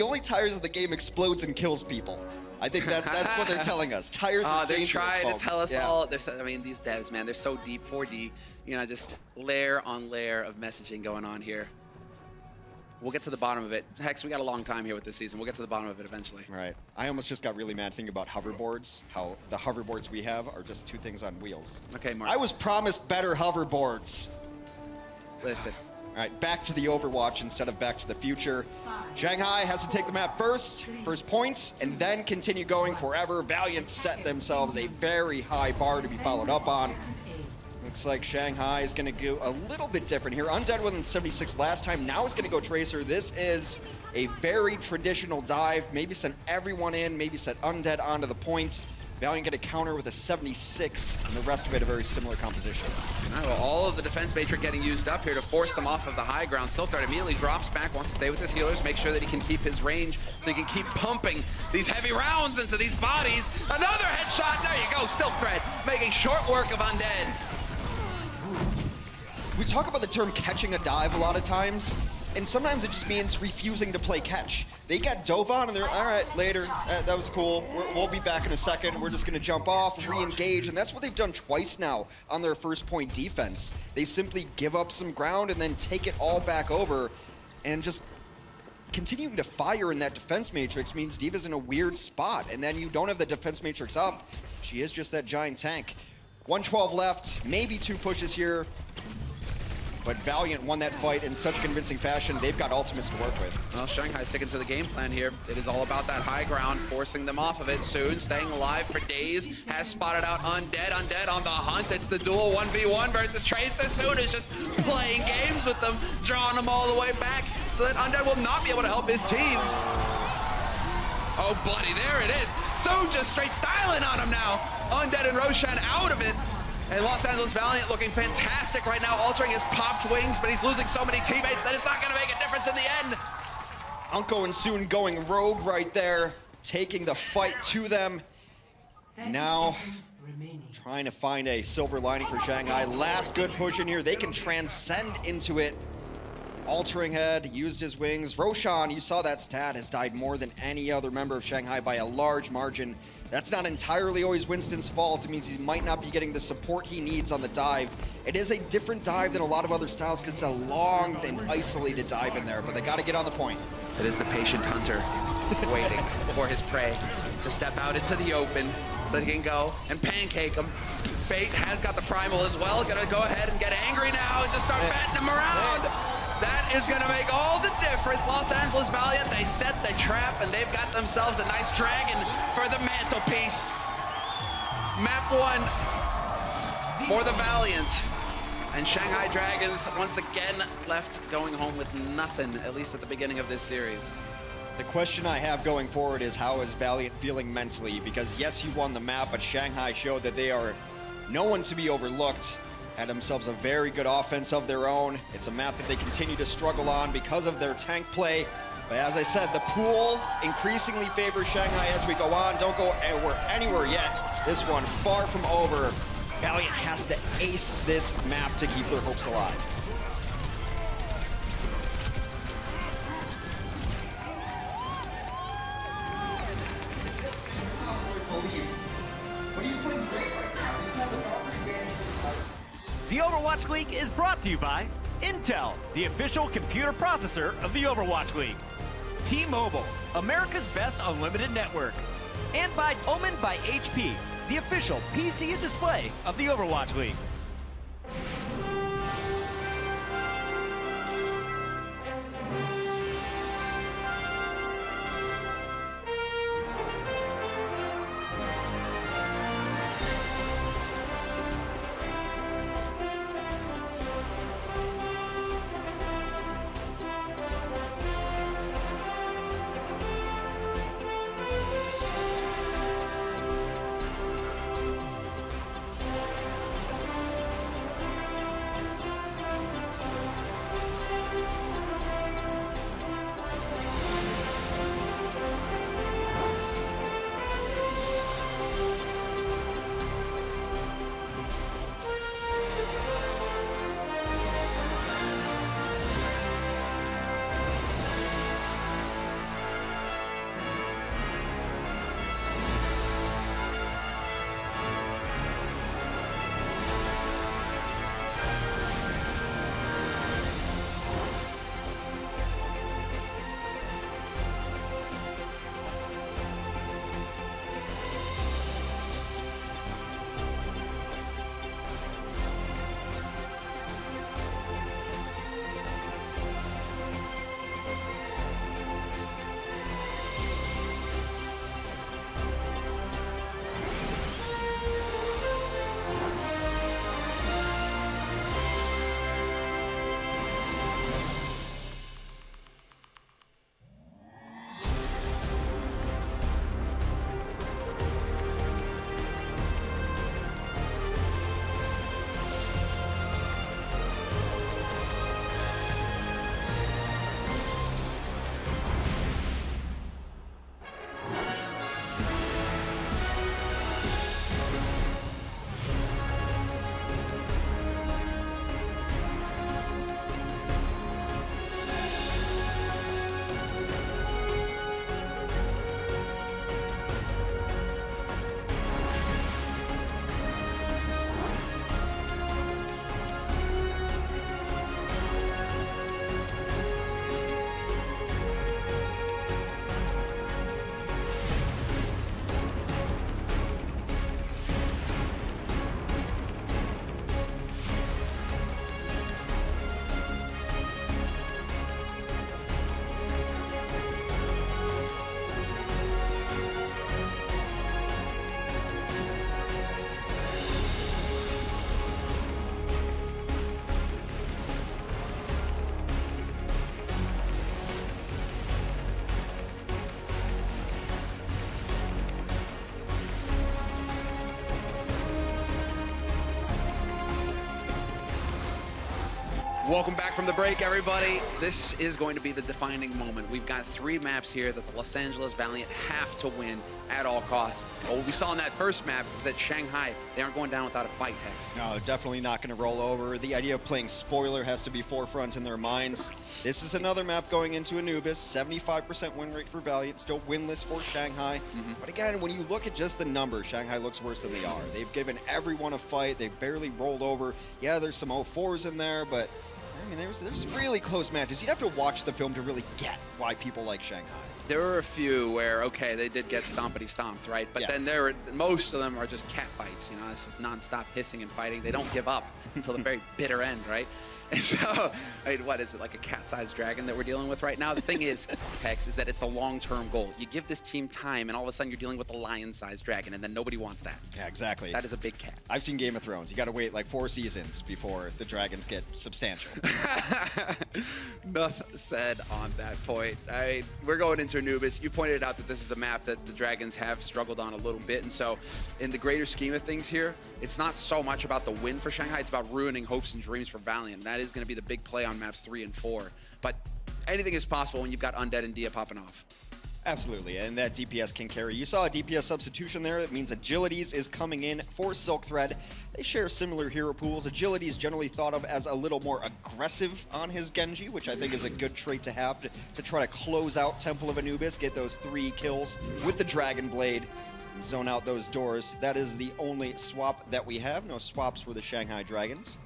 only tires in the game explodes and kills people. I think that's what they're telling us. Tires are dangerous. They're trying to tell us all. I mean, these devs, man, they're so deep. 4D, you know, just layer on layer of messaging going on here. We'll get to the bottom of it. Hex, we got a long time here with this season. We'll get to the bottom of it eventually. Right. I almost just got really mad thinking about hoverboards, how the hoverboards we have are just 2 things on wheels. Okay, Mark. I was promised better hoverboards. Listen. All right, back to the Overwatch instead of back to the future. Shanghai has to take the map first point, and then continue going forever. Valiant set themselves a very high bar to be followed up on. Looks like Shanghai is going to go a little bit different here. Undead within 76 last time. Now he's going to go Tracer. This is a very traditional dive. Maybe send everyone in. Maybe set Undead onto the point. Valiant get a counter with a 76, and the rest of it a very similar composition. All right, well, all of the defense matrix getting used up here to force them off of the high ground. Silkguard immediately drops back, wants to stay with his healers, make sure that he can keep his range so he can keep pumping these heavy rounds into these bodies. Another headshot, there you go, Silk Thread making short work of Undead. We talk about the term catching a dive a lot of times, and sometimes it just means refusing to play catch. They got dove on and they're, all right, later, that was cool. We'll be back in a second. We're just gonna jump off, re-engage, and that's what they've done twice now on their first point defense. They simply give up some ground and then take it all back over, and just continuing to fire in that defense matrix means D.Va's in a weird spot, and then you don't have the defense matrix up. She is just that giant tank. 112 left, maybe 2 pushes here. But Valiant won that fight in such convincing fashion. They've got ultimates to work with. Well, Shanghai sticking to the game plan here. It is all about that high ground, forcing them off of it soon, staying alive for days. Has spotted out Undead on the hunt. It's the duel 1v1 versus Tracer. Soon is just playing games with them, drawing them all the way back so that Undead will not be able to help his team. Oh, buddy, there it is. Soon just straight styling on him now. Undead and Roshan out of it. And Los Angeles Valiant looking fantastic right now, altering his popped wings, but he's losing so many teammates that it's not going to make a difference in the end. Unko and Soon going rogue right there, taking the fight to them. Now, trying to find a silver lining for Shanghai. Last good push in here. They can transcend into it. Altering head, used his wings. Roshan, you saw that stat, has died more than any other member of Shanghai by a large margin. That's not entirely always Winston's fault. It means he might not be getting the support he needs on the dive. It is a different dive than a lot of other styles because it's a long and isolated dive in there, but they got to get on the point. It is the patient hunter waiting for his prey to step out into the open so he can go and pancake him. Fate has got the primal as well. Gonna go ahead and get angry now and just start batting him around. That is going to make all the difference. Los Angeles Valiant, they set the trap, and they've got themselves a nice dragon for the mantelpiece. Map 1 for the Valiant. And Shanghai Dragons, once again, left going home with nothing, at least at the beginning of this series. The question I have going forward is, how is Valiant feeling mentally? Because yes, you won the map, but Shanghai showed that they are no one to be overlooked. Had themselves a very good offense of their own. It's a map that they continue to struggle on because of their tank play. But as I said, the pool increasingly favors Shanghai as we go on. Don't go anywhere yet. This one far from over. Valiant has to ace this map to keep their hopes alive. The Overwatch League is brought to you by Intel, the official computer processor of the Overwatch League. T-Mobile, America's best unlimited network. And by Omen by HP, the official PC and display of the Overwatch League. Welcome back from the break, everybody. This is going to be the defining moment. We've got 3 maps here that the Los Angeles Valiant have to win at all costs. But what we saw in that first map is that Shanghai, they aren't going down without a fight, Hex. No, definitely not going to roll over. The idea of playing spoiler has to be forefront in their minds. This is another map going into Anubis. 75% win rate for Valiant, still winless for Shanghai. But again, when you look at just the numbers, Shanghai looks worse than they are. They've given everyone a fight. They've barely rolled over. Yeah, there's some 0-4s in there, but I mean, there's really close matches. You'd have to watch the film to really get why people like Shanghai. There were a few where, okay, they did get stompity-stomped, right? But then most of them are just cat fights, you know? It's just non-stop hissing and fighting. They don't give up until the very bitter end, right? And so, I mean, what is it, like a cat-sized dragon that we're dealing with right now? The thing is, Hex, is that it's the long-term goal. You give this team time, and all of a sudden you're dealing with a lion-sized dragon, and then nobody wants that. Yeah, exactly. That is a big cat. I've seen Game of Thrones. You got to wait like 4 seasons before the dragons get substantial. Enough said on that point. We're going into Anubis. You pointed out that this is a map that the dragons have struggled on a little bit, and so in the greater scheme of things here, it's not so much about the win for Shanghai, it's about ruining hopes and dreams for Valiant. That is going to be the big play on maps 3 and 4. But anything is possible when you've got Undead and Dia popping off. Absolutely, and that DPS can carry. You saw a DPS substitution there. It means Agilities is coming in for Silk Thread. They share similar hero pools. Agility is generally thought of as a little more aggressive on his Genji, which I think is a good trait to have to try to close out Temple of Anubis, get those 3 kills with the Dragon Blade, and zone out those doors. That is the only swap that we have. No swaps for the Shanghai Dragons.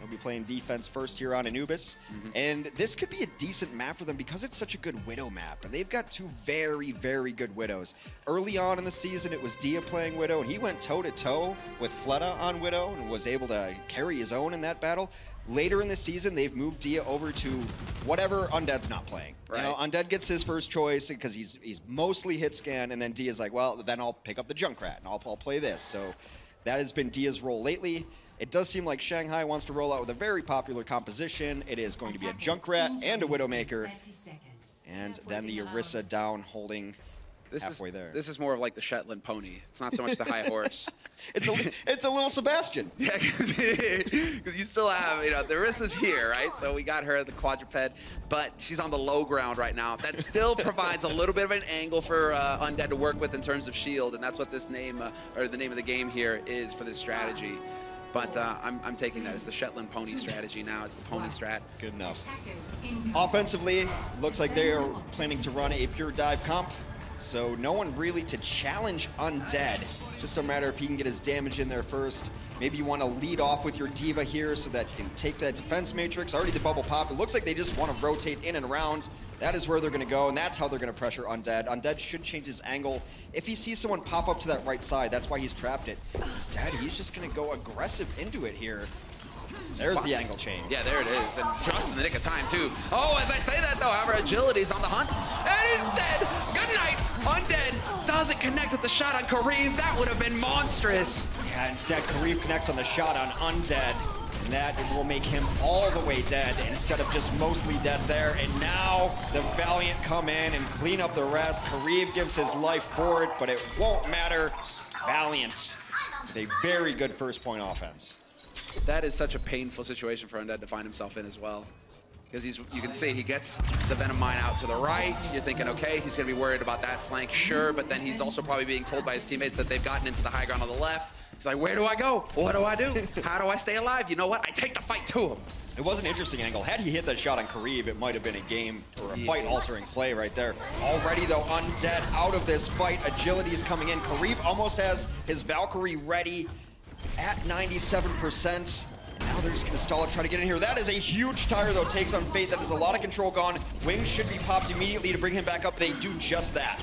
They'll be playing defense first here on Anubis. And this could be a decent map for them because it's such a good Widow map. And they've got two very, very good Widows. Early on in the season, it was Dia playing Widow, and he went toe-to-toe with Fleta on Widow and was able to carry his own in that battle. Later in the season, they've moved Dia over to whatever Undead's not playing. Right. You know, Undead gets his first choice because he's mostly hit scan, and then Dia's like, well, then I'll pick up the Junkrat and I'll play this. So that has been Dia's role lately. It does seem like Shanghai wants to roll out with a very popular composition. It is going to be a Junkrat and a Widowmaker. And then the Orisa down holding halfway there. This is more of like the Shetland pony. It's not so much the high horse. It's a little Sebastian. Yeah, because you still have, you know, the Orisa's here, right? So we got her, the quadruped, but she's on the low ground right now. That still provides a little bit of an angle for Undead to work with in terms of shield, and that's what this name, or the name of the game here is for this strategy. But I'm taking that as the Shetland pony strategy now. It's the pony strat. Good enough. Offensively, looks like they are planning to run a pure dive comp. So no one really to challenge Undead. Just a matter if he can get his damage in there first. Maybe you want to lead off with your Diva here so that you can take that defense matrix. Already the bubble pop. It looks like they just want to rotate in and around. That is where they're going to go, and that's how they're going to pressure Undead. Undead should change his angle. If he sees someone pop up to that right side, that's why he's trapped it. Instead, he's just going to go aggressive into it here. There's the angle change. Yeah, there it is, and just in the nick of time, too. Oh, as I say that, though, however, Agility's on the hunt, and he's dead! Good night! Undead doesn't connect with the shot on Kareem. That would have been monstrous. Yeah, instead, Kareem connects on the shot on Undead. And that will make him all the way dead instead of just mostly dead there. And now the Valiant come in and clean up the rest. Kareem gives his life for it, but it won't matter. Valiant with a very good first point offense. That is such a painful situation for Undead to find himself in as well. Because you can see he gets the Venom Mine out to the right. You're thinking, okay, he's going to be worried about that flank, sure. But then he's also probably being told by his teammates that they've gotten into the high ground on the left. He's like, where do I go? What do I do? How do I stay alive? You know what? I take the fight to him. It was an interesting angle. Had he hit that shot on Kareem, it might have been a game or a fight-altering play right there. Already, though, Undead out of this fight. Agility is coming in. Kareem almost has his Valkyrie ready at 97%. Now they're just going to stall it, try to get in here. That is a huge tire, though, takes on Fate. That is a lot of control gone. Wings should be popped immediately to bring him back up. They do just that.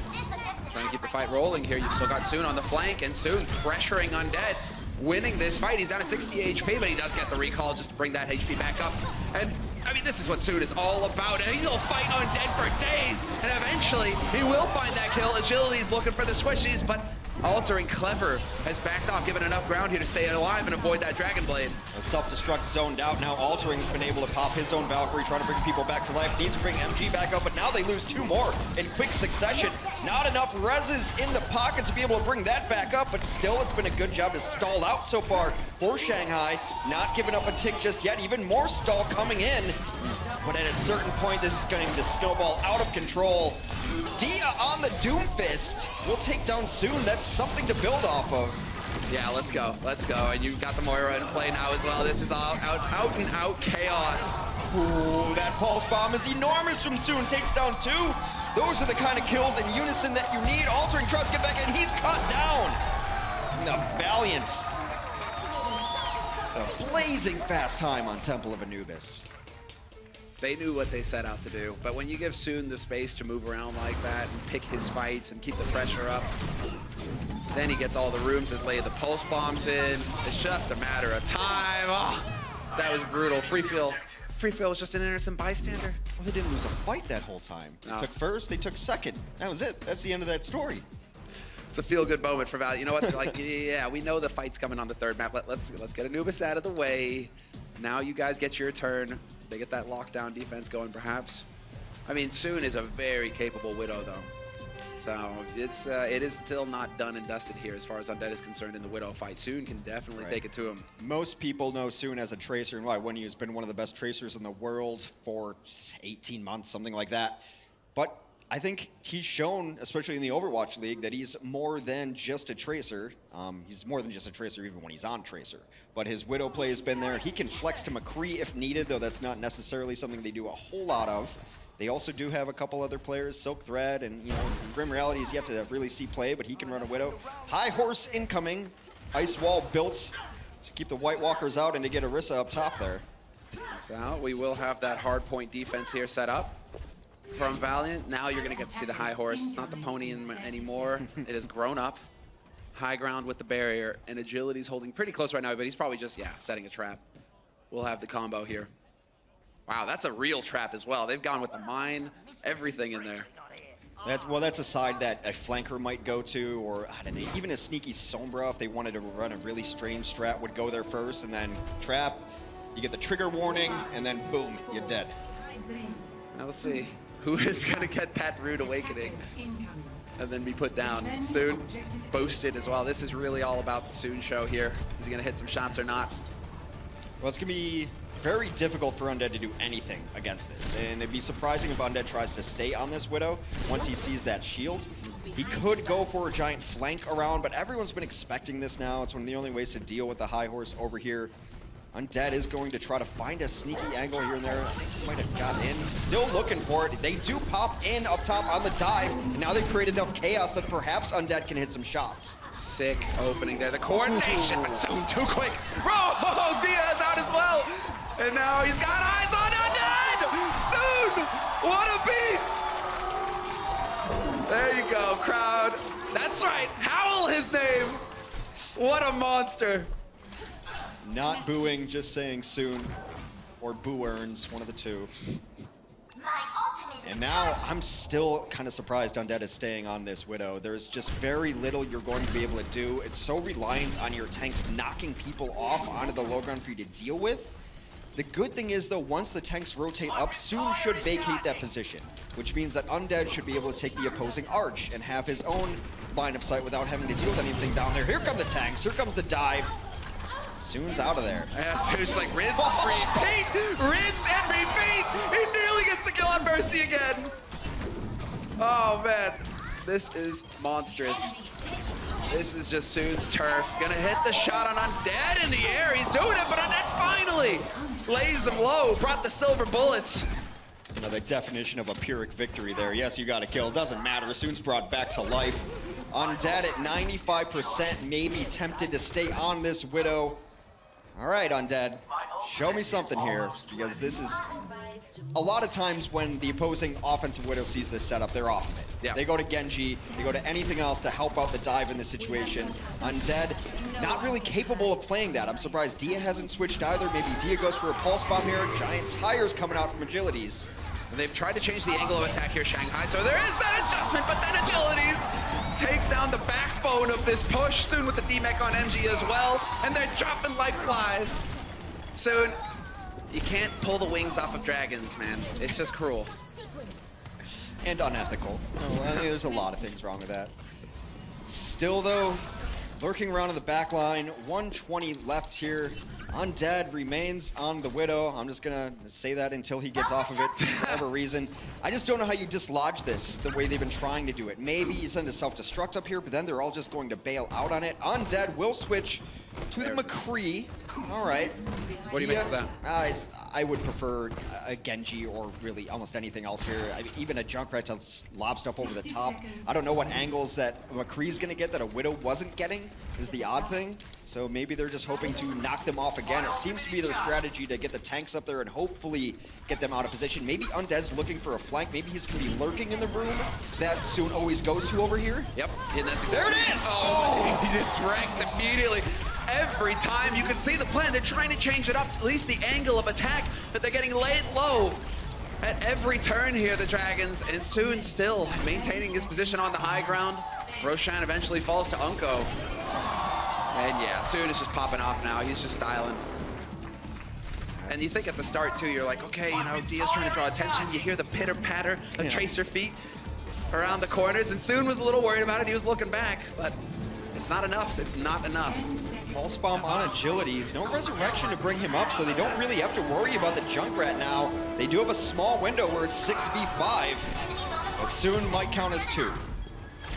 Trying to keep the fight rolling here. You've still got Soon on the flank, and Soon pressuring Undead, winning this fight. He's down to 60 HP, but he does get the recall just to bring that HP back up. And, I mean, this is what Soon is all about. And he'll fight Undead for days, and eventually he will find that kill. Agility's looking for the squishies, but Altering Clever has backed off, given enough ground here to stay alive and avoid that Dragon Blade. A self-destruct zoned out. Now Altering's been able to pop his own Valkyrie, trying to bring people back to life. Needs to bring MG back up, but now they lose two more in quick succession. Not enough reses in the pocket to be able to bring that back up, but still it's been a good job to stall out so far for Shanghai. Not giving up a tick just yet. Even more stall coming in. But at a certain point, this is going to snowball out of control. Dia on the Doomfist will take down Soon. That's something to build off of. Yeah, let's go. Let's go. And you've got the Moira in play now as well. This is all out and out chaos. Ooh, that pulse bomb is enormous from Soon. Takes down two. Those are the kind of kills in unison that you need. Altering tries to get back in. He's cut down. And the Valiant. A blazing fast time on Temple of Anubis. They knew what they set out to do, but when you give Soon the space to move around like that and pick his fights and keep the pressure up, then he gets all the room to lay the pulse bombs in. It's just a matter of time. Oh, that was brutal. Free Feel was just an innocent bystander. Well, they didn't lose a fight that whole time. They took first, they took second. That was it. That's the end of that story. It's a feel-good moment for Valiant. You know what? Like, yeah, we know the fight's coming on the third map. Let's get Anubis out of the way. Now you guys get your turn. They get that lockdown defense going, perhaps. I mean, Soon is a very capable Widow, though. So it is still not done and dusted here as far as Undead is concerned in the Widow fight. Soon can definitely take it to him. Most people know Soon as a tracer, and why wouldn't he? He's been one of the best tracers in the world for 18 months, something like that. But I think he's shown, especially in the Overwatch League, that he's more than just a tracer. He's more than just a tracer even when he's on tracer. But his Widow play has been there. He can flex to McCree if needed, though that's not necessarily something they do a whole lot of. They also do have a couple other players, Silk Thread, and Grim Reality is yet to really see play, but he can run a Widow. High Horse incoming. Ice Wall built to keep the White Walkers out and to get Orisa up top there. So we will have that hard point defense here set up from Valiant. Now you're going to get to see the high horse. It's not the pony anymore. It has grown up. High ground with the barrier, and Agility's holding pretty close right now, but he's probably just, yeah, setting a trap. We'll have the combo here. Wow, that's a real trap as well. They've gone with the mine, everything in there. That's a side that a flanker might go to, or I don't know, even a sneaky Sombra, if they wanted to run a really strange strat, would go there first, and then trap. You get the trigger warning, and then boom, you're dead. Now we'll see who is going to get that Rude Awakening and then be put down. Soon boosted as well. This is really all about the Soon show here. Is he going to hit some shots or not? Well, it's going to be very difficult for Undead to do anything against this, and it'd be surprising if Undead tries to stay on this Widow once he sees that shield. He could go for a giant flank around, but everyone's been expecting this now. It's one of the only ways to deal with the high horse over here. Undead is going to try to find a sneaky angle here and there. Might have got in. Still looking for it. They do pop in up top on the dive. Now they've created enough chaos that perhaps Undead can hit some shots. Sick opening there. The coordination, but Soon too quick. Oh, Diaz out as well. And now he's got eyes on Undead! Soon! What a beast! There you go, crowd. That's right, Howl his name. What a monster. Not booing, just saying Soon. Or Boo Earns, one of the two. And now I'm still kind of surprised Undead is staying on this Widow. There's just very little you're going to be able to do. It's so reliant on your tanks knocking people off onto the low ground for you to deal with. The good thing is, though, once the tanks rotate up, Soon should vacate that position, which means that Undead should be able to take the opposing arch and have his own line of sight without having to deal with anything down there. Here come the tanks, here comes the dive. Soon's out of there. Yeah, Soon's like, rinse, repeat, rinse and repeat. He nearly gets the kill on Mercy again. Oh, man. This is monstrous. This is just Soon's turf. Gonna hit the shot on Undead in the air. He's doing it, but Undead finally lays him low, brought the silver bullets. You know, the definition of a Pyrrhic victory there. Yes, you got a kill. Doesn't matter. Soon's brought back to life. Undead at 95%, maybe tempted to stay on this Widow. All right, Undead, show me something here, because this is a lot of times when the opposing offensive Widow sees this setup, they're off of it. Yeah. They go to Genji, they go to anything else to help out the dive in this situation. Undead, not really capable of playing that. I'm surprised Dia hasn't switched either. Maybe Dia goes for a pulse bomb here. Giant tires coming out from Agilities. They've tried to change the angle of attack here, Shanghai, so there is that adjustment, but then Agilities takes down the backbone of this push. Soon with the D-Mech on MG as well, and they're dropping like flies. Soon, you can't pull the wings off of dragons, man. It's just cruel. And unethical. Oh, I mean, there's a lot of things wrong with that. Still, though, lurking around in the back line, 120 left here. Undead remains on the Widow. I'm just gonna say that until he gets off of it for whatever reason. I just don't know how you dislodge this the way they've been trying to do it. Maybe you send a self-destruct up here, but then they're all just going to bail out on it. Undead will switch to the McCree. All right. What do you make of that? I would prefer a Genji or really almost anything else here. I mean, even a Junkrat to lob stuff over the top. I don't know what angles that McCree's going to get that a Widow wasn't getting is the odd thing. So maybe they're just hoping to knock them off again. It seems to be their strategy to get the tanks up there and hopefully get them out of position. Maybe Undead's looking for a flank. Maybe he's going to be lurking in the room that Soon always goes to over here. Yep, and that's There it is! Oh, he gets wrecked immediately. Every time you can see the plan, they're trying to change it up, at least the angle of attack, but they're getting laid low at every turn here, the Dragons, and Soon still maintaining his position on the high ground. Roshan eventually falls to Unko. And yeah, Soon is just popping off now. He's just styling. And you think at the start too, you're like, okay, you know, Dia's trying to draw attention. You hear the pitter-patter of Tracer feet around the corners, and Soon was a little worried about it. He was looking back, but it's not enough. It's not enough. Pulse bomb on Agilities. No resurrection to bring him up, so they don't really have to worry about the Junkrat now. They do have a small window where it's 6v5, but Soon might count as 2.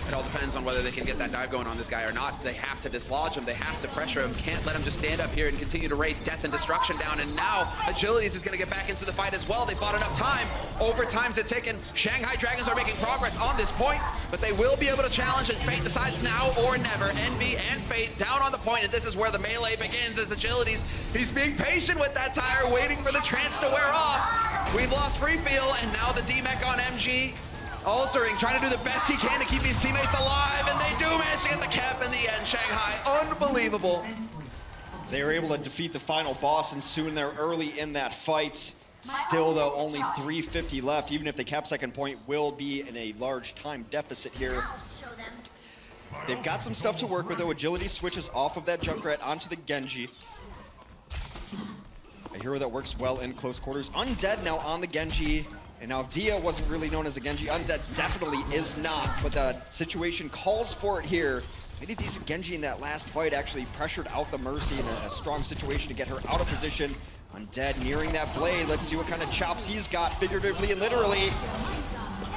It all depends on whether they can get that dive going on this guy or not. They have to dislodge him. They have to pressure him. Can't let him just stand up here and continue to raid death and destruction down. And now Agilities is going to get back into the fight as well. They bought enough time. Overtime's a ticking. Shanghai Dragons are making progress on this point, but they will be able to challenge, and Fate decides now or never. Envy and Fate down on the point, and this is where the melee begins as Agilities. He's being patient with that tire, waiting for the trance to wear off. We've lost free feel, and now the D-Mech on MG. Altering, trying to do the best he can to keep his teammates alive, and they do manage to get the cap in the end. Shanghai, unbelievable. They were able to defeat the final boss, and soon they're early in that fight. Still, though, only 350 left. Even if they cap second point, will be in a large time deficit here. They've got some stuff to work with, though. Agility switches off of that Junkrat onto the Genji. A hero that works well in close quarters. Undead now on the Genji. And now Dia wasn't really known as a Genji. Undead definitely is not, but the situation calls for it here. Made a decent Genji in that last fight, actually pressured out the Mercy in a strong situation to get her out of position. Undead nearing that blade. Let's see what kind of chops he's got, figuratively and literally.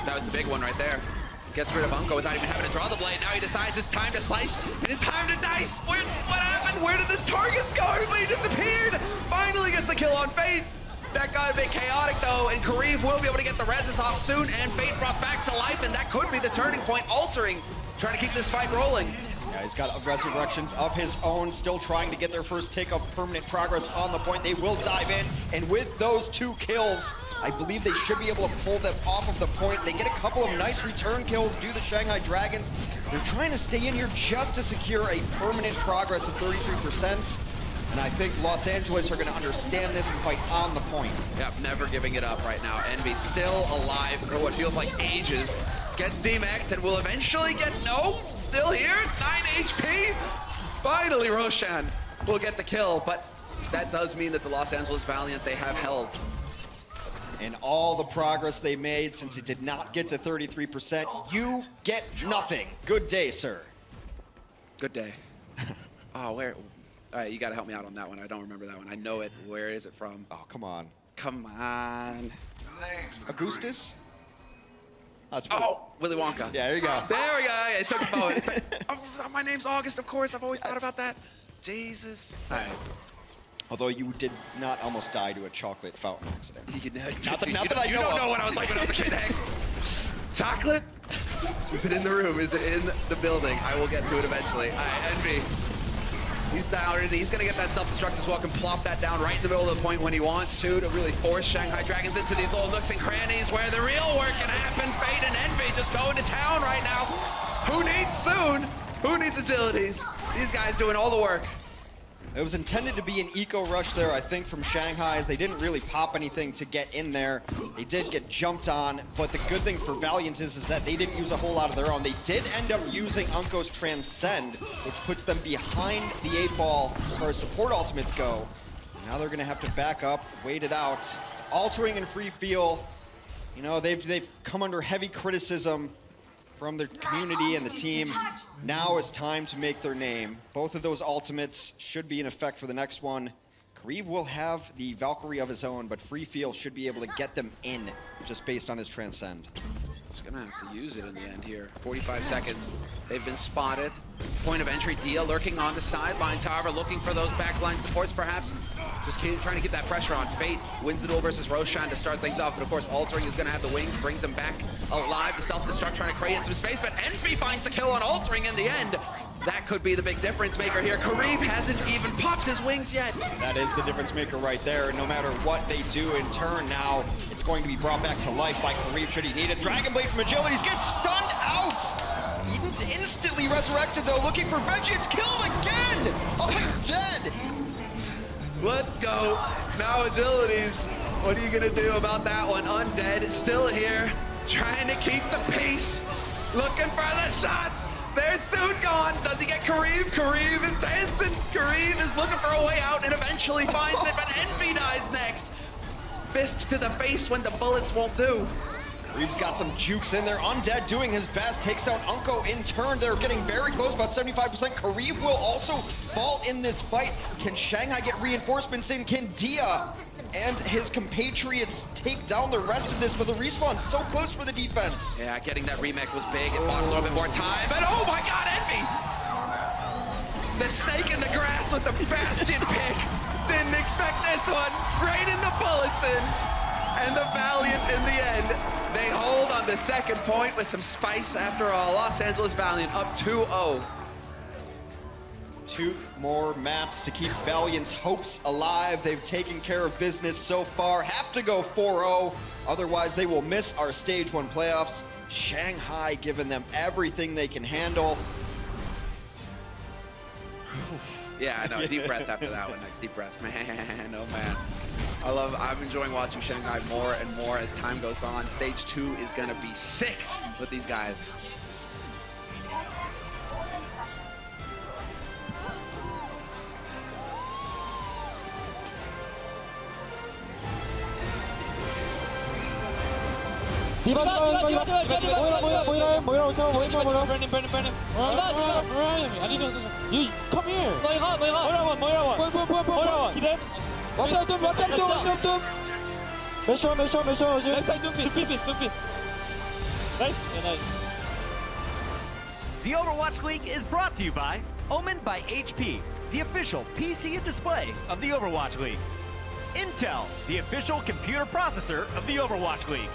That was the big one right there. Gets rid of Unko without even having to draw the blade. Now he decides it's time to slice and it's time to dice. What happened? Where did this targets go? Everybody disappeared. Finally gets the kill on Fate. That got a bit chaotic though, and Kareev will be able to get the reses off soon, and Fate brought back to life, and that could be the turning point. Altering, trying to keep this fight rolling. Yeah, he's got resurrections of his own, still trying to get their first take of permanent progress on the point. They will dive in, and with those 2 kills, I believe they should be able to pull them off of the point. They get a couple of nice return kills, do the Shanghai Dragons. They're trying to stay in here just to secure a permanent progress of 33%. And I think Los Angeles are going to understand this and fight on the point. Yep, never giving it up right now. Envy still alive for what feels like ages. Gets D-Mech'd and will eventually get, no, still here, 9 HP. Finally, Roshan will get the kill, but that does mean that the Los Angeles Valiant, they have held. And all the progress they made since it did not get to 33%, you get nothing. Good day, sir. Good day. Oh, where? All right, you got to help me out on that one. I don't remember that one. I know it. Where is it from? Oh, come on. Come on. Augustus? Oh, Willy Wonka. Yeah, there you go. There we go. It took a moment. Oh, my name's August, of course. I've always thought about that. Jesus. All right. Although you did not almost die to a chocolate fountain accident. You know, Not that I you know don't of. know what I was like when I was a kid, Hanks. Chocolate? Is it in the room? Is it in the building? I will get to it eventually. All right, Envy. He's down, and he's going to get that self-destruct as well. Can plop that down right in the middle of the point when he wants to really force Shanghai Dragons into these little nooks and crannies where the real work can happen. Fate and Envy just going to town right now. Who needs soon? Who needs Agilities? These guys doing all the work. It was intended to be an eco rush there, I think, from Shanghai, as they didn't really pop anything to get in there. They did get jumped on, but the good thing for Valiant is that they didn't use a whole lot of their own. They did end up using Unko's Transcend, which puts them behind the 8 ball as far as support ultimates go. Now they're going to have to back up, wait it out. Altering and Free Feel, you know, they've come under heavy criticism from their community and the team. Now is time to make their name. Both of those ultimates should be in effect for the next one. Kareev will have the Valkyrie of his own, but Free Feel should be able to get them in just based on his Transcend. He's gonna have to use it in the end here. 45 seconds. They've been spotted. Point of entry, Dia lurking on the sidelines, however, looking for those backline supports perhaps. Just trying to get that pressure on. Fate wins the duel versus Roshan to start things off, but of course Altering is gonna have the wings, brings him back alive. The self-destruct trying to create some space, but Envy finds the kill on Altering in the end. That could be the big difference maker here. Kareev hasn't even popped his wings yet. That is the difference maker right there. No matter what they do in turn now, it's going to be brought back to life by Kareev should he need it. Dragon Blade from Agilities gets stunned out! Instantly resurrected though, looking for vengeance, killed again! Oh, dead! Let's go. Now Agilities. What are you gonna do about that one? Undead still here, trying to keep the pace, looking for the shots. They're soon gone. Does he get Kareev? Kareev is dancing. Kareev is looking for a way out and eventually finds it, but Envy dies next. Fist to the face when the bullets won't do. Reeves got some jukes in there. Undead doing his best, takes down Unko in turn. They're getting very close, about 75%. Kareev will also fall in this fight. Can Shanghai get reinforcements in? Can Dia and his compatriots take down the rest of this? But the respawn so close for the defense. Yeah, getting that remake was big. It bought a little bit more time. And oh my god, Envy! The snake in the grass with the Bastion pick. Didn't expect this one. Right in the bullets in. And the Valiant in the end. They hold on the second point with some spice after all. Los Angeles Valiant up 2-0. 2 more maps to keep Valiant's hopes alive. They've taken care of business so far. Have to go 4-0. Otherwise, they will miss our Stage 1 playoffs. Shanghai giving them everything they can handle. Yeah, I know. Deep breath after that one. Next deep breath. Man, oh man. I'm enjoying watching Shanghai more and more as time goes on. Stage 2 is going to be sick with these guys. You come here. Watch out, Nice. The Overwatch League is brought to you by Omen by HP, the official PC and display of the Overwatch League. Intel, the official computer processor of the Overwatch League.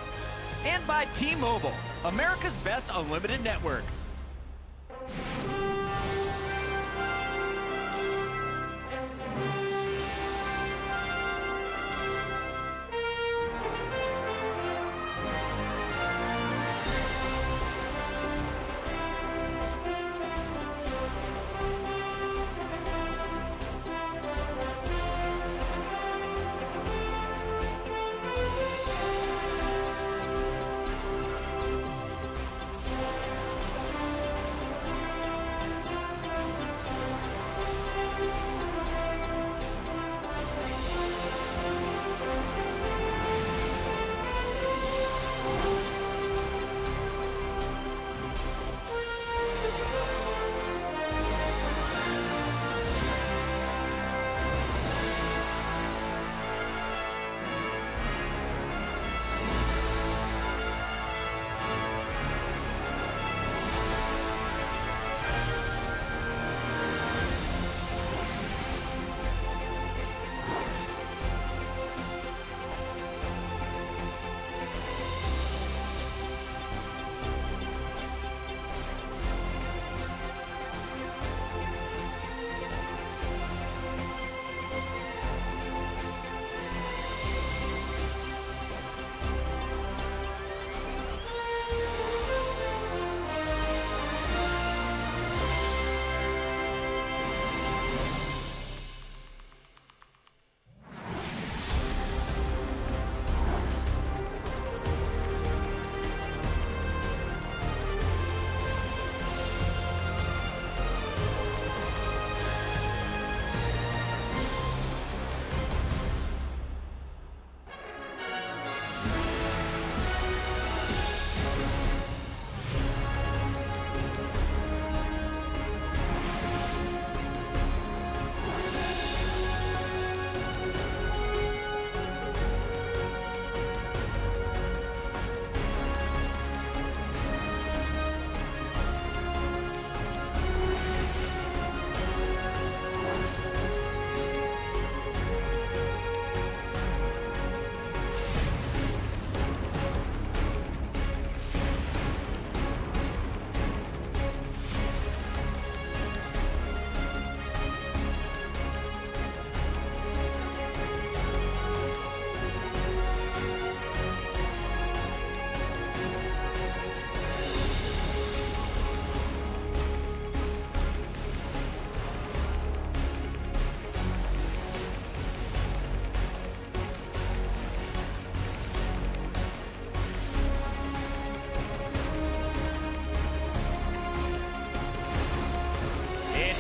And by T-Mobile, America's best unlimited network.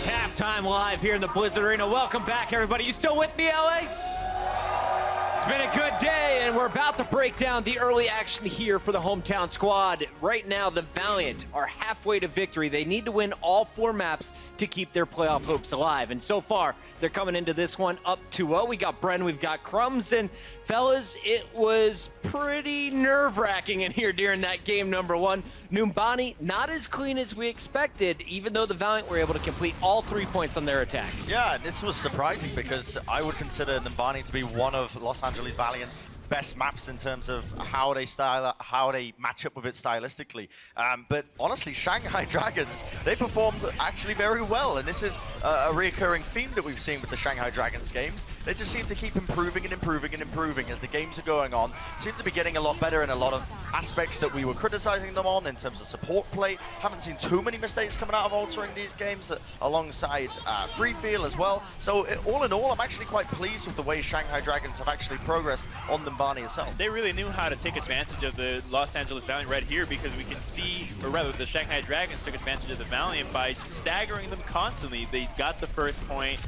Halftime live here in the Blizzard Arena. Welcome back, everybody. You still with me, LA? It's been a good day, and we're about to break down the early action here for the hometown squad. Right now, the Valiant are halfway to victory. They need to win all 4 maps to keep their playoff hopes alive. And so far, they're coming into this one up 2-0. We got Bren, we've got Crumbs, and fellas, it was pretty nerve-wracking in here during that game number 1. Numbani not as clean as we expected, even though the Valiant were able to complete all 3 points on their attack. Yeah, this was surprising because I would consider Numbani to be one of Los Angeles Valiant's best maps in terms of how they match up with it stylistically. But honestly, Shanghai Dragons, they performed actually very well, and this is a reoccurring theme that we've seen with the Shanghai Dragons games. They just seem to keep improving and improving and improving as the games are going on. Seem to be getting a lot better in a lot of aspects that we were criticizing them on in terms of support play. Haven't seen too many mistakes coming out of altering these games alongside free feel as well. So all in all, I'm actually quite pleased with the way Shanghai Dragons have actually progressed on Numbani itself. They really knew how to take advantage of the Los Angeles Valiant right here, because we can see, or rather the Shanghai Dragons took advantage of the Valiant by staggering them constantly. They got the first point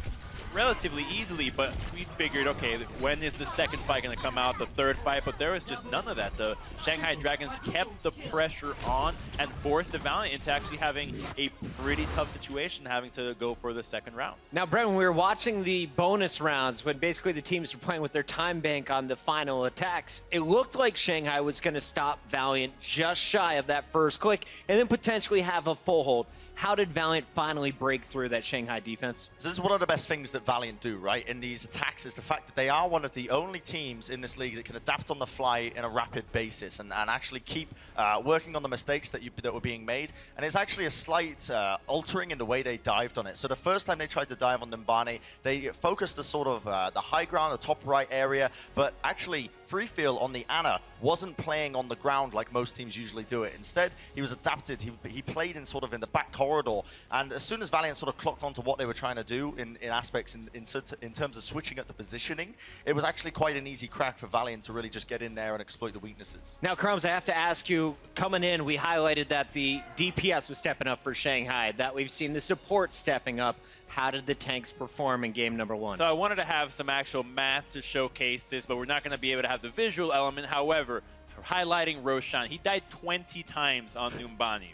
relatively easily, but we figured, okay, when is the second fight going to come out, the third fight? But there was just none of that. The Shanghai Dragons kept the pressure on and forced the Valiant into actually having a pretty tough situation, having to go for the second round. Now, Brent, when we were watching the bonus rounds, when basically the teams were playing with their time bank on the final attacks, it looked like Shanghai was going to stop Valiant just shy of that first click and then potentially have a full hold. How did Valiant finally break through that Shanghai defense? So this is one of the best things that Valiant do, right, in these attacks, is the fact that they are one of the only teams in this league that can adapt on the fly in a rapid basis and actually keep working on the mistakes that were being made. And it's actually a slight altering in the way they dived on it. So the first time they tried to dive on Numbani, they focused the sort of the high ground, the top right area, but actually free feel on the Ana wasn't playing on the ground like most teams usually do it. Instead, he was adapted. He played in sort of in the back corridor. And as soon as Valiant sort of clocked onto what they were trying to do in aspects in terms of switching up the positioning, it was actually quite an easy crack for Valiant to really just get in there and exploit the weaknesses. Now, Crumbs, I have to ask you, coming in, we highlighted that the DPS was stepping up for Shanghai, that we've seen the support stepping up. How did the tanks perform in game number 1? So I wanted to have some actual math to showcase this, but we're not going to be able to have the visual element. However, highlighting Roshan, he died 20 times on Numbani.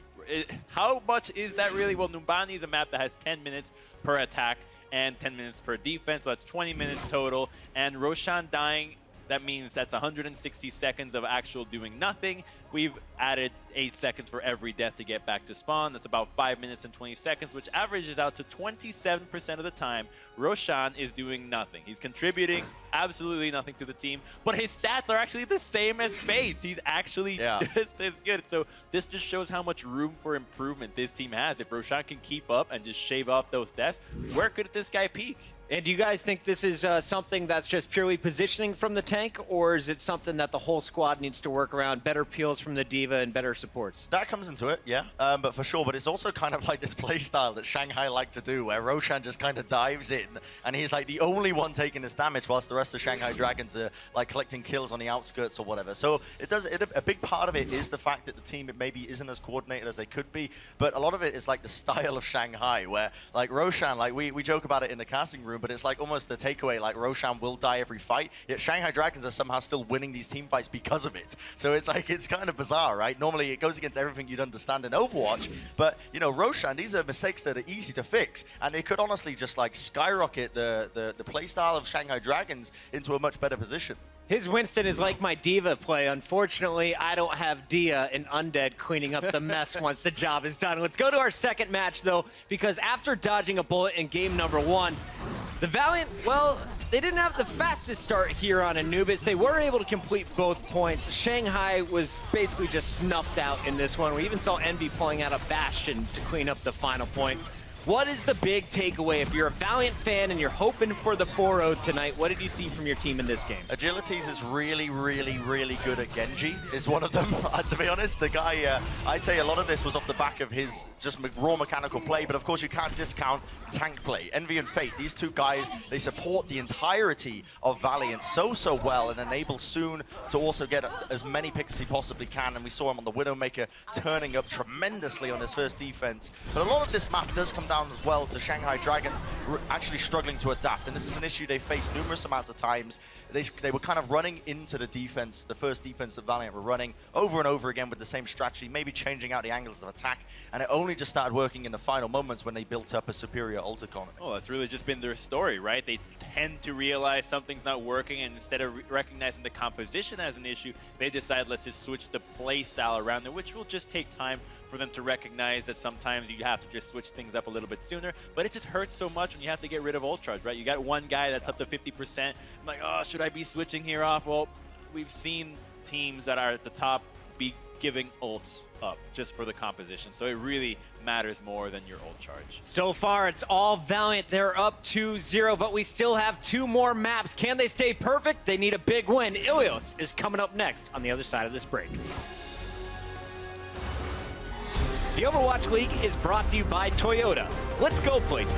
How much is that really? Well, Numbani is a map that has 10 minutes per attack and 10 minutes per defense, so that's 20 minutes total. And Roshan dying, that means that's 160 seconds of actual doing nothing. We've added 8 seconds for every death to get back to spawn. That's about 5 minutes and 20 seconds, which averages out to 27% of the time Roshan is doing nothing. He's contributing absolutely nothing to the team, but his stats are actually the same as Fate's. He's actually just as good. So this just shows how much room for improvement this team has. If Roshan can keep up and just shave off those deaths, where could this guy peak? And do you guys think this is something that's just purely positioning from the tank, or is it something that the whole squad needs to work around, better peels from the D.Va and better supports? That comes into it, yeah, but for sure. But it's also kind of like this play style that Shanghai like to do, where Roshan just kind of dives in, and he's like the only one taking this damage, whilst the rest of Shanghai Dragons are like collecting kills on the outskirts or whatever. So a big part of it is the fact that the team maybe isn't as coordinated as they could be, but a lot of it is like the style of Shanghai, where like Roshan, like we joke about it in the casting room, but it's like almost the takeaway, like Roshan will die every fight, yet Shanghai Dragons are somehow still winning these team fights because of it. So it's like, it's kind of bizarre, right? Normally it goes against everything you'd understand in Overwatch, but you know, Roshan, these are mistakes that are easy to fix, and they could honestly just like skyrocket the playstyle of Shanghai Dragons into a much better position. His Winston is like my D.Va play. Unfortunately, I don't have Dia and Undead cleaning up the mess once the job is done. Let's go to our second match, though, because after dodging a bullet in game number 1, the Valiant, well, they didn't have the fastest start here on Anubis. They were able to complete both points. Shanghai was basically just snuffed out in this one. We even saw Envy pulling out a Bastion to clean up the final point. What is the big takeaway? If you're a Valiant fan and you're hoping for the 4-0 tonight, what did you see from your team in this game? Agilities is really, really, really good at Genji, is one of them. To be honest, the guy, I'd say a lot of this was off the back of his just raw mechanical play, but of course you can't discount tank play. Envy and Fate, these two guys, they support the entirety of Valiant so well, and enable Soon to also get as many picks as he possibly can, and we saw him on the Widowmaker turning up tremendously on his first defense. But a lot of this map does come down as well to Shanghai Dragons actually struggling to adapt, and this is an issue they faced numerous amounts of times. They were kind of running into the defense, the first defense that Valiant were running over and over again with the same strategy, maybe changing out the angles of attack, and it only just started working in the final moments when they built up a superior ult economy. Oh, that's really just been their story, right? They tend to realize something's not working, and instead of recognizing the composition as an issue, they decide, let's just switch the play style around there, which will just take time for them to recognize that sometimes you have to just switch things up a little bit sooner. But it just hurts so much when you have to get rid of ult charge, right? You got one guy that's up to 50%. I'm like, oh, should I be switching here off? Well, we've seen teams that are at the top be giving ults up just for the composition. So it really matters more than your ult charge. So far, it's all Valiant. They're up 2-0, but we still have 2 more maps. Can they stay perfect? They need a big win. Ilios is coming up next on the other side of this break. The Overwatch League is brought to you by Toyota. Let's go places.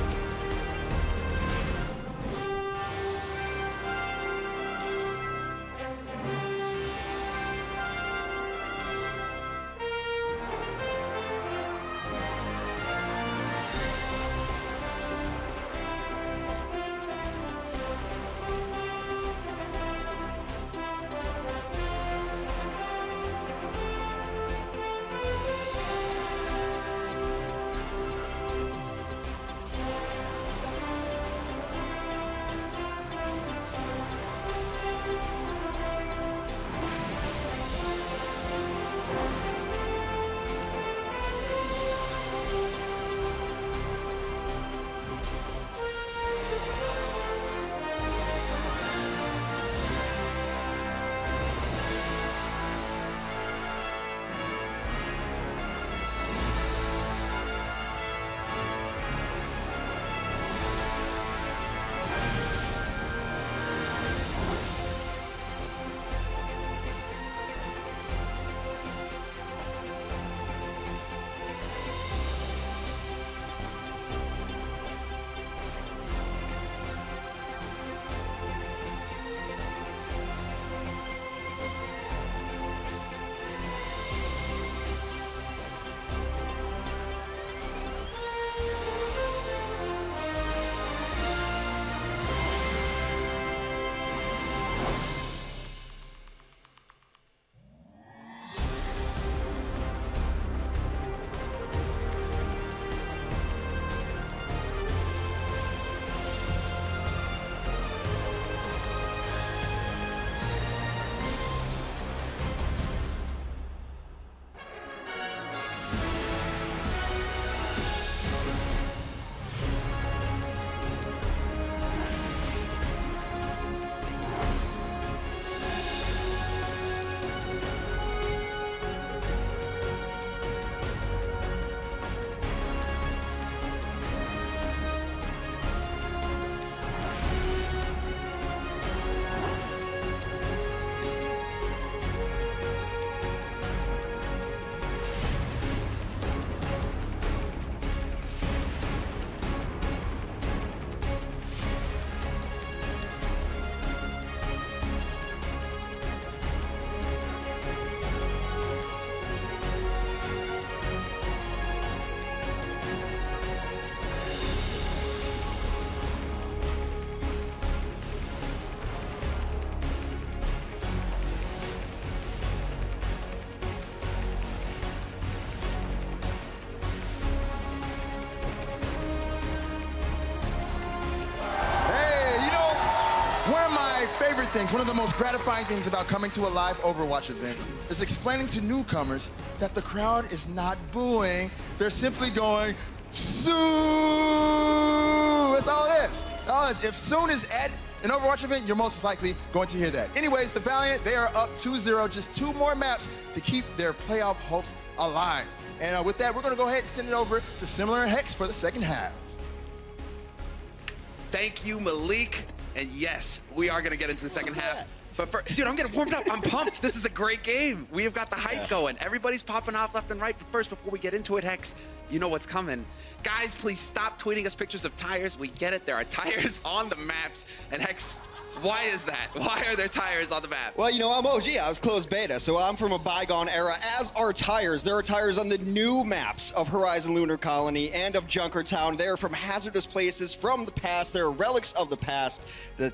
favorite things, one of the most gratifying things about coming to a live Overwatch event is explaining to newcomers that the crowd is not booing. They're simply going, Sue! That's all it is. All it is. If Soon is at an Overwatch event, you're most likely going to hear that. Anyways, the Valiant, they are up 2-0, just 2 more maps to keep their playoff hopes alive. And with that, we're going to go ahead and send it over to Similar and Hex for the second half. Thank you, Malik. And yes, we are going to get into the second half. But dude, I'm getting warmed up. I'm pumped. This is a great game. We have got the hype going. Everybody's popping off left and right. But first, before we get into it, Hex, you know what's coming. Guys, please stop tweeting us pictures of tires. We get it. There are tires on the maps. And Hex, Why is that? Why are there tires on the map? Well, you know, I'm OG. I was closed beta, so I'm from a bygone era, as are tires. There are tires on the new maps of Horizon Lunar Colony and of Junkertown. They are from hazardous places from the past. They're relics of the past. The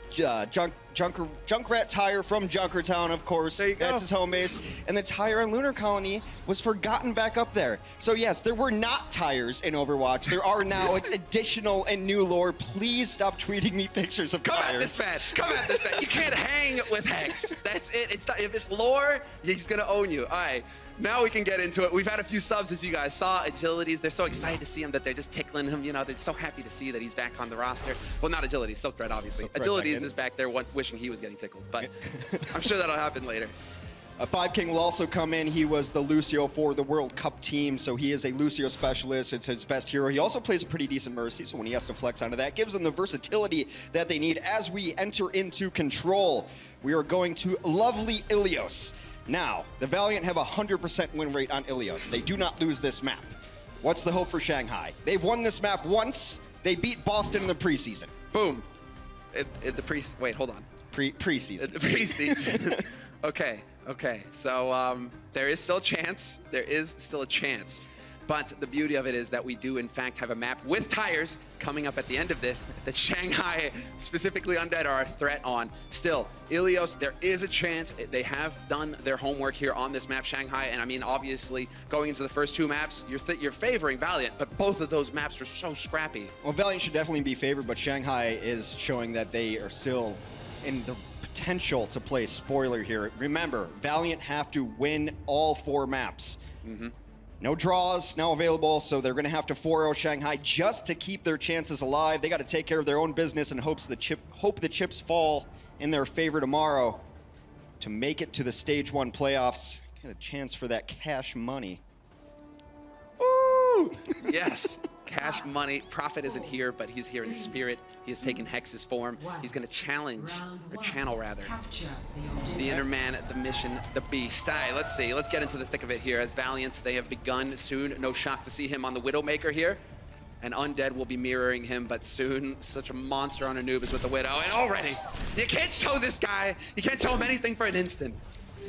Junkrat tire from Junkertown, of course. That's his home base. And the tire on Lunar Colony was forgotten back up there. So yes, there were not tires in Overwatch. There are now. It's additional and new lore. Please stop tweeting me pictures of tires. Come at this man. Come at this man. You can't hang with Hex. That's it. It's not, if it's lore, he's gonna own you. All right. Now we can get into it. We've had a few subs, as you guys saw. Agilities, they're so excited to see him that they're just tickling him. You know, they're so happy to see that he's back on the roster. Well, not Agility, Silk Thread, obviously. Agilities is back there wishing he was getting tickled, but I'm sure that'll happen later. 5King will also come in. He was the Lucio for the World Cup team, so he is a Lucio specialist. It's his best hero. He also plays a pretty decent Mercy, so when he has to flex onto that, gives them the versatility that they need. As we enter into Control, we are going to lovely Ilios. Now, the Valiant have a 100% win rate on Ilios. They do not lose this map. What's the hope for Shanghai? They've won this map once. They beat Boston in the preseason. Boom. Wait, hold on. Preseason. The preseason. Okay. So there is still a chance. There is still a chance. But the beauty of it is that we do, in fact, have a map with tires coming up at the end of this that Shanghai, specifically Undead, are a threat on. Still, Ilios, there is a chance. They have done their homework here on this map, Shanghai. And I mean, obviously, going into the first two maps, you're favoring Valiant, but both of those maps are so scrappy. Well, Valiant should definitely be favored, but Shanghai is showing that they are still in the potential to play spoiler here. Remember, Valiant have to win all 4 maps. No draws now available, so they're going to have to 4-0 Shanghai just to keep their chances alive. They got to take care of their own business and hope the chips fall in their favor tomorrow to make it to the Stage 1 playoffs. Get a chance for that cash money. Ooh! Yes, cash money. Prophet isn't here, but he's here in spirit. He has taken Hex's form. He's going to challenge, or channel rather, the Inner Man, the Mission, the Beast. All right, let's see. Let's get into the thick of it here. As Valiant, they have begun soon. No shock to see him on the Widowmaker here. And Undead will be mirroring him, but soon, such a monster on Anubis with the Widow. And already, you can't show this guy. You can't show him anything for an instant.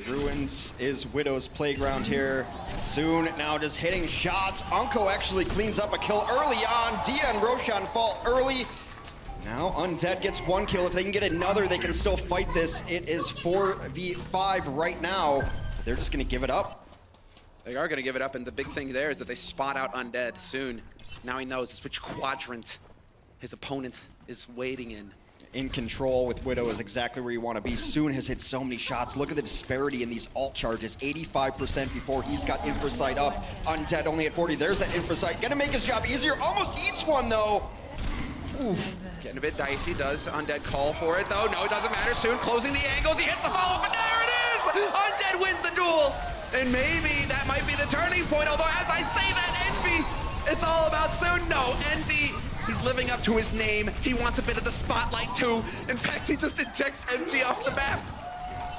Ruins is Widow's playground here. Soon, now just hitting shots. Unko actually cleans up a kill early on. Dia and Roshan fall early. Now Undead gets 1 kill. If they can get another, they can still fight this. It is 4v5 right now. They're just going to give it up. They are going to give it up, and the big thing there is that they spot out Undead soon. Now he knows which quadrant his opponent is waiting in. In Control with Widow is exactly where you want to be. Soon has hit so many shots. Look at the disparity in these alt charges. 85% before he's got Infrasight up. Undead only at 40. There's that Infrasight. Gonna make his job easier. Almost eats one though. Oof. Getting a bit dicey. Does Undead call for it though? No, it doesn't matter. Soon closing the angles. He hits the follow-up, and there it is! Undead wins the duel. And maybe that might be the turning point. Although as I say that, Envy, it's all about Soon. No, Envy. He's living up to his name. He wants a bit of the spotlight too. In fact, he just ejects MG off the map.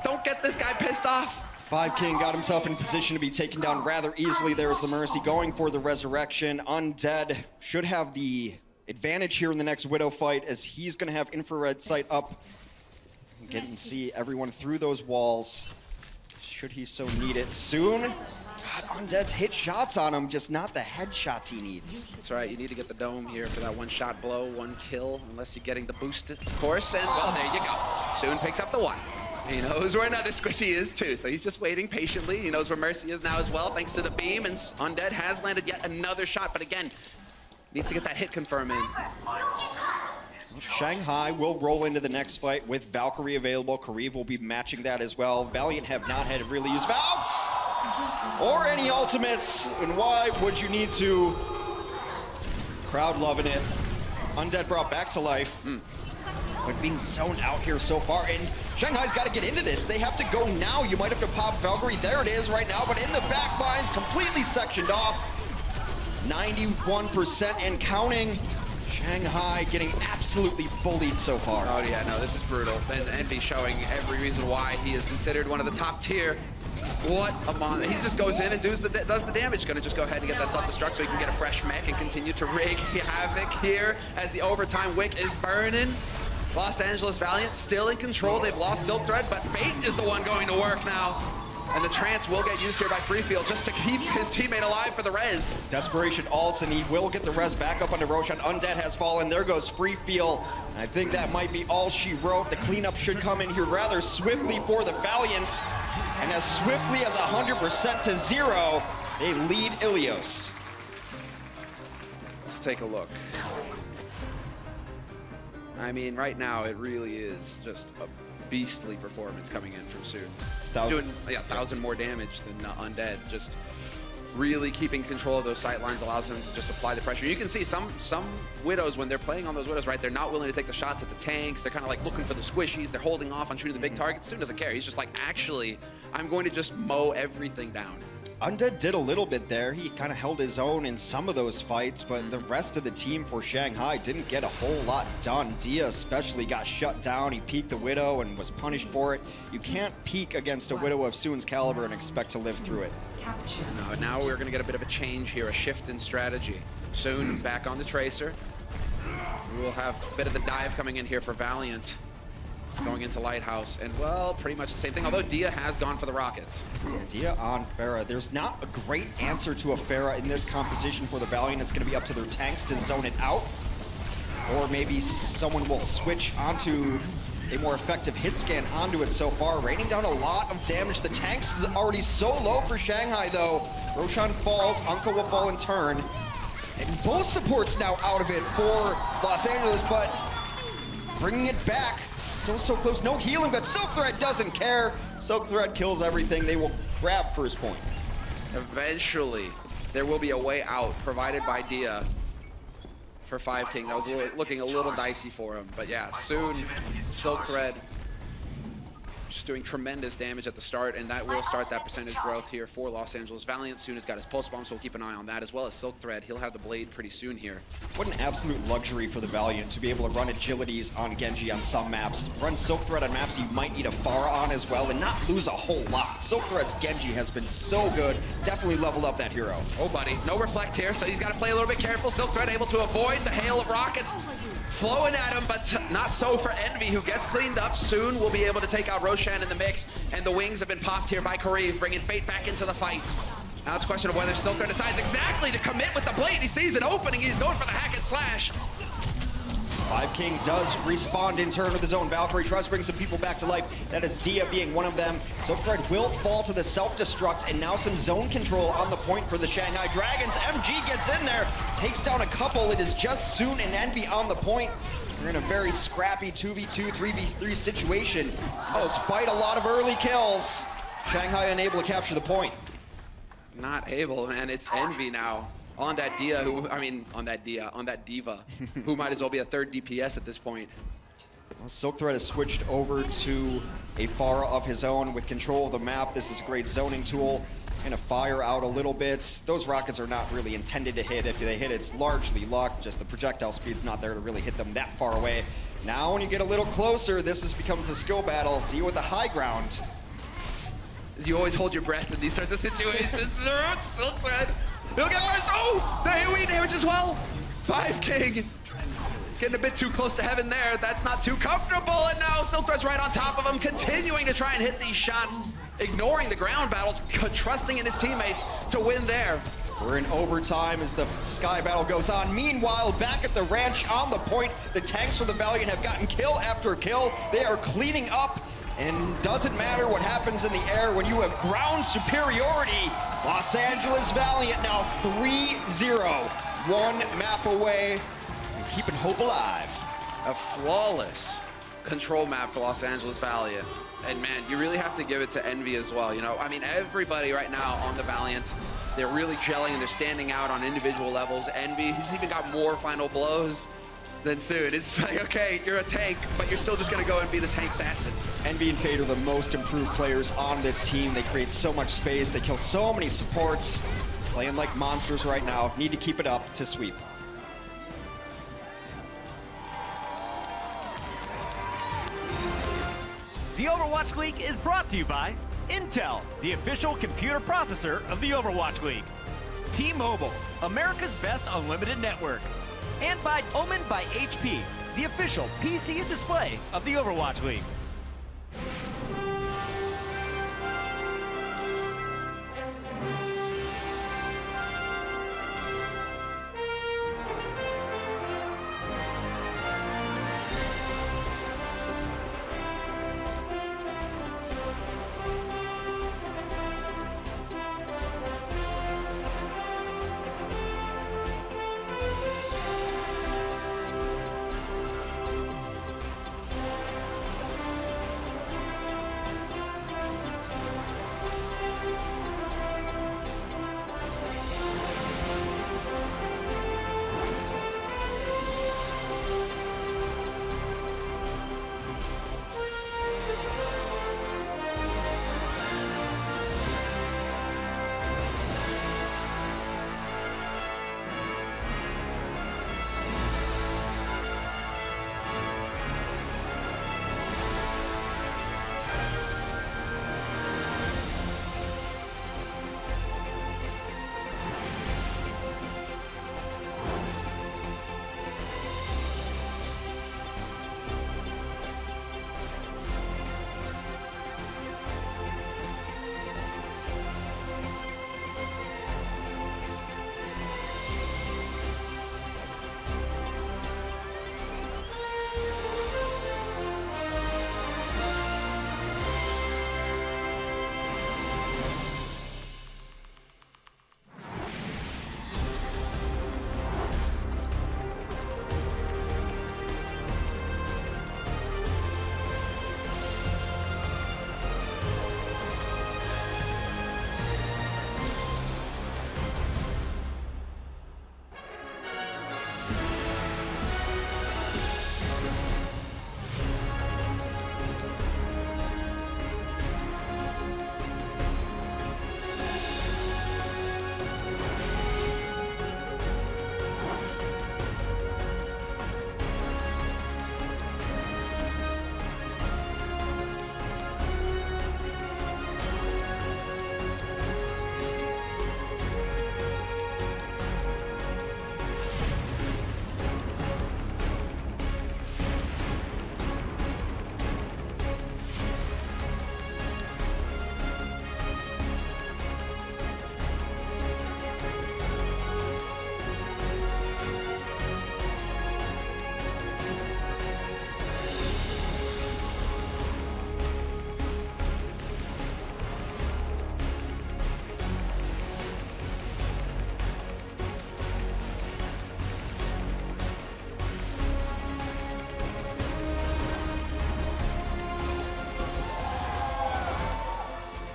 Don't get this guy pissed off. 5King got himself in position to be taken down rather easily. There's the Mercy going for the resurrection. Undead should have the advantage here in the next Widow fight, as he's going to have infrared sight up. Get and see everyone through those walls, should he so need it. Soon, God, Undead's hit shots on him, just not the headshots he needs. That's right, you need to get the dome here for that 1-shot blow, 1 kill, unless you're getting the boost, of course. And well, there you go. Soon picks up the 1. He knows where another squishy is too, so he's just waiting patiently. He knows where Mercy is now as well, thanks to the beam, and Undead has landed yet another shot, but again, needs to get that hit confirm in. Shanghai will roll into the next fight with Valkyrie available. Kariv will be matching that as well. Valiant have not had to really use Valks or any ultimates, and why would you need to? Crowd loving it. Undead brought back to life. But being zoned out here so far, and Shanghai's got to get into this. They have to go now. You might have to pop Valkyrie. There it is right now, but in the back lines, completely sectioned off. 91% and counting. Shanghai getting absolutely bullied so far. Oh yeah, no, this is brutal. And Envy showing every reason why he is considered one of the top tier. What a monster. He just goes in and does the damage. Gonna just go ahead and get that self-destruct so he can get a fresh mech and continue to wreak havoc here as the overtime wick is burning. Los Angeles Valiant still in control. They've lost Silk Thread, but Fate is the one going to work now. And the trance will get used here by Freefield just to keep his teammate alive for the res. Desperation ults, and he will get the res back up onto Roshan. Undead has fallen. There goes Freefield. I think that might be all she wrote. The cleanup should come in here rather swiftly for the Valiant. And as swiftly as 100% to 0, they lead Ilios. Let's take a look. I mean, right now, it really is just a beastly performance coming in from Soon. Doing 1,000 more damage than Undead. Just really keeping control of those sight lines allows them to just apply the pressure. You can see some Widows, when they're playing on those Widows, right, they're not willing to take the shots at the tanks. They're kind of like looking for the squishies. They're holding off on shooting the big targets. Soon doesn't care. He's just like, actually, I'm going to just mow everything down. Undead did a little bit there. He kind of held his own in some of those fights, but the rest of the team for Shanghai didn't get a whole lot done. Dia especially got shut down. He peeked the Widow and was punished for it. You can't peek against a Widow of Soon's caliber and expect to live through it. No, now we're going to get a bit of a change here, a shift in strategy. Soon back on the Tracer. We'll have a bit of the dive coming in here for Valiant. Going into Lighthouse, and well, pretty much the same thing, although Dia has gone for the Rockets. Dia on Pharah. There's not a great answer to a Pharah in this composition for the Valiant. It's going to be up to their tanks to zone it out, or maybe someone will switch onto a more effective hit scan onto it so far, raining down a lot of damage. The tank's already so low for Shanghai, though. Roshan falls, Unko will fall in turn, and both supports now out of it for Los Angeles, but bringing it back. Still so close, no healing, but Silk Thread doesn't care. Silk Thread kills everything. They will grab first point. Eventually, there will be a way out provided by Dia for 5 King. That was looking a little dicey for him, but yeah, soon Silk Thread just doing tremendous damage at the start, and that will start that percentage growth here for Los Angeles Valiant. Soon has got his pulse bomb, so we'll keep an eye on that, as well as Silk Thread. He'll have the blade pretty soon here. What an absolute luxury for the Valiant to be able to run agilities on Genji on some maps, run Silk Thread on maps you might need a Pharah on as well, and not lose a whole lot. Silk Thread's Genji has been so good, definitely leveled up that hero. Oh, buddy, no reflect here, so he's got to play a little bit careful. Silk Thread able to avoid the hail of rockets flowing at him, but not so for Envy, who gets cleaned up. Soon we'll be able to take out Roshan in the mix, and the wings have been popped here by Kareev, bringing Fate back into the fight. Now it's a question of whether Silk Thread decides exactly to commit with the blade. He sees an opening, he's going for the hack and slash. 5 King does respawn in turn with his own Valkyrie, tries to bring some people back to life. That is Dia being one of them. Silk Thread will fall to the self-destruct, and now some zone control on the point for the Shanghai Dragons. MG gets in there, takes down a couple. It is just Soon and Envy on the point. We're in a very scrappy 2v2, 3v3 situation. Despite a lot of early kills, Shanghai unable to capture the point. Not able, man. It's Envy now. On that Dia, on that Diva, who might as well be a 3rd DPS at this point. Well, Silk Thread has switched over to a Pharah of his own with control of the map. This is a great zoning tool. Gonna fire out a little bit. Those rockets are not really intended to hit. If they hit, it's largely luck. Just the projectile speed's not there to really hit them that far away. Now, when you get a little closer, this becomes a skill battle. Deal with the high ground. You always hold your breath in these sorts of situations. Silk Thread. He'll get ours. Oh, the AoE damage as well. 5 King. Getting a bit too close to heaven there. That's not too comfortable. And now Silk Thread's right on top of him, continuing to try and hit these shots, ignoring the ground battle, trusting in his teammates to win there. We're in overtime as the sky battle goes on. Meanwhile, back at the ranch on the point, the tanks for the Valiant have gotten kill after kill. They are cleaning up. And doesn't matter what happens in the air when you have ground superiority. Los Angeles Valiant now 3-0. 1 map away and keeping hope alive. A flawless control map for Los Angeles Valiant. And man, you really have to give it to Envy as well. You know, I mean, everybody right now on the Valiant, they're really gelling and they're standing out on individual levels. Envy, he's even got more final blows than Soon. It's like, okay, you're a tank, but you're still just gonna go and be the tank assassin. Envy and Fate are the most improved players on this team. They create so much space. They kill so many supports. Playing like monsters right now. Need to keep it up to sweep. The Overwatch League is brought to you by Intel, the official computer processor of the Overwatch League. T-Mobile, America's best unlimited network. and by Omen by HP, the official PC display of the Overwatch League.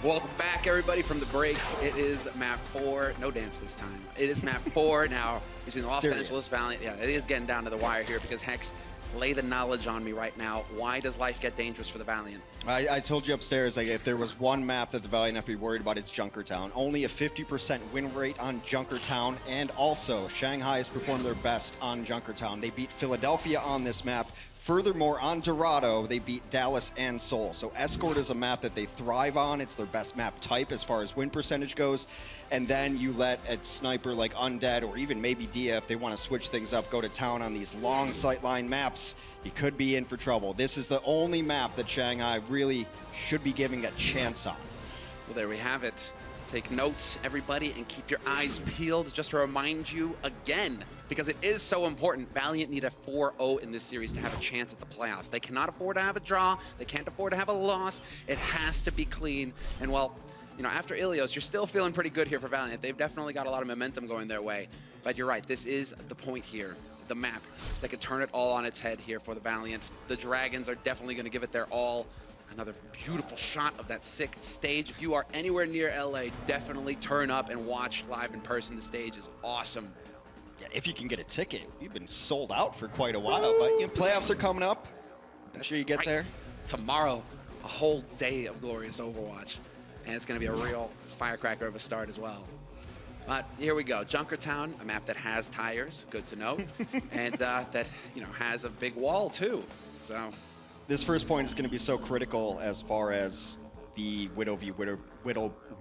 Welcome back, everybody, from the break. It is map 4. No dance this time. It is map 4 now between the Los Angeles Valiant. Yeah, it is getting down to the wire here because Hex, lay the knowledge on me right now. Why does life get dangerous for the Valiant? I told you upstairs, like, if there was one map that the Valiant have to be worried about, it's Junkertown. Only a 50% win rate on Junkertown, and also Shanghai has performed their best on Junkertown. They beat Philadelphia on this map. Furthermore, on Dorado, they beat Dallas and Seoul. So Escort is a map that they thrive on. It's their best map type as far as win percentage goes. And then you let a sniper like Undead or even maybe Dia, if they want to switch things up, go to town on these long sightline maps. You could be in for trouble. This is the only map that Shanghai really should be giving a chance on. Well, there we have it. Take notes, everybody, and keep your eyes peeled. Just to remind you again, because it is so important, Valiant need a 4-0 in this series to have a chance at the playoffs. They cannot afford to have a draw. They can't afford to have a loss. It has to be clean. And, well, you know, after Ilios, you're still feeling pretty good here for Valiant. They've definitely got a lot of momentum going their way. But you're right, this is the point here. The map that could turn it all on its head here for the Valiant. The Dragons are definitely going to give it their all. Another beautiful shot of that sick stage. If you are anywhere near LA, definitely turn up and watch live in person. The stage is awesome. Yeah, if you can get a ticket. You've been sold out for quite a while, but you know, playoffs are coming up. Make sure you get there. Tomorrow, a whole day of glorious Overwatch. And it's going to be a real firecracker of a start as well. But here we go. Junkertown, a map that has tires, good to know, and that, you know, has a big wall too. So this first point is going to be so critical as far as the Widow v.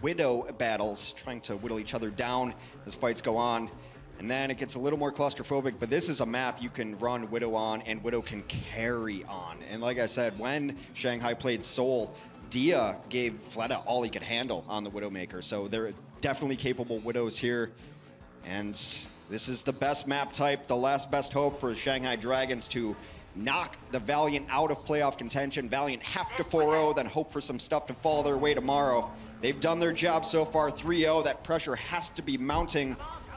Widow battles, trying to whittle each other down as fights go on. And then it gets a little more claustrophobic, but this is a map you can run Widow on, and Widow can carry on. And like I said, when Shanghai played Seoul, Dia gave Fleta all he could handle on the Widowmaker. So they're definitely capable Widows here. And this is the best map type, the last best hope for Shanghai Dragons to knock the Valiant out of playoff contention. Valiant have to 4-0, then hope for some stuff to fall their way tomorrow. They've done their job so far, 3-0. That pressure has to be mounting.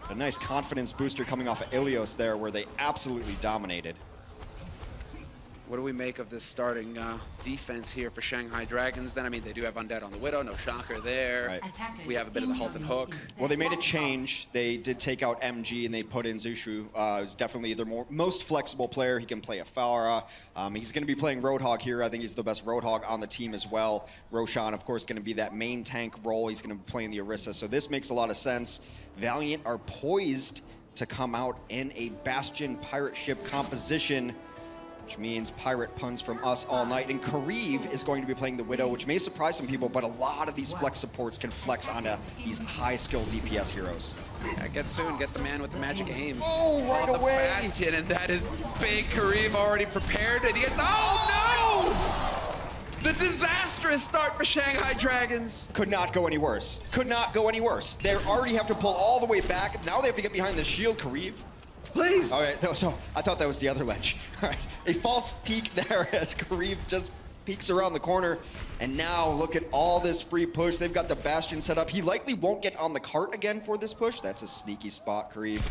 A nice confidence booster coming off of Ilios there, where they absolutely dominated. What do we make of this starting defense here for Shanghai Dragons? Then, I mean, they do have Undead on the Widow, no shocker there. Right. We have a bit of the Halt and Hook. Well, they made a change. They did take out MG and they put in Zushu. Who's definitely their most flexible player. He can play a Farah. He's going to be playing Roadhog here. I think he's the best Roadhog on the team as well. Roshan, of course, going to be that main tank role. He's going to be playing the Orisa. So this makes a lot of sense. Valiant are poised to come out in a Bastion pirate ship composition, which means pirate puns from us all night. And Kariv is going to be playing the Widow, which may surprise some people, but a lot of these flex supports can flex onto these high-skill DPS heroes. Yeah, get the man with the magic aim. Oh, right away! Bastion, and that is big. Kariv already prepared, and he gets, oh no! The disastrous start for Shanghai Dragons. Could not go any worse. Could not go any worse. They already have to pull all the way back. Now they have to get behind the shield, Kariv. Please. All right, so I thought that was the other ledge. All right, a false peek there as Kariv just peeks around the corner. And now look at all this free push. They've got the Bastion set up. He likely won't get on the cart again for this push. That's a sneaky spot, Kariv.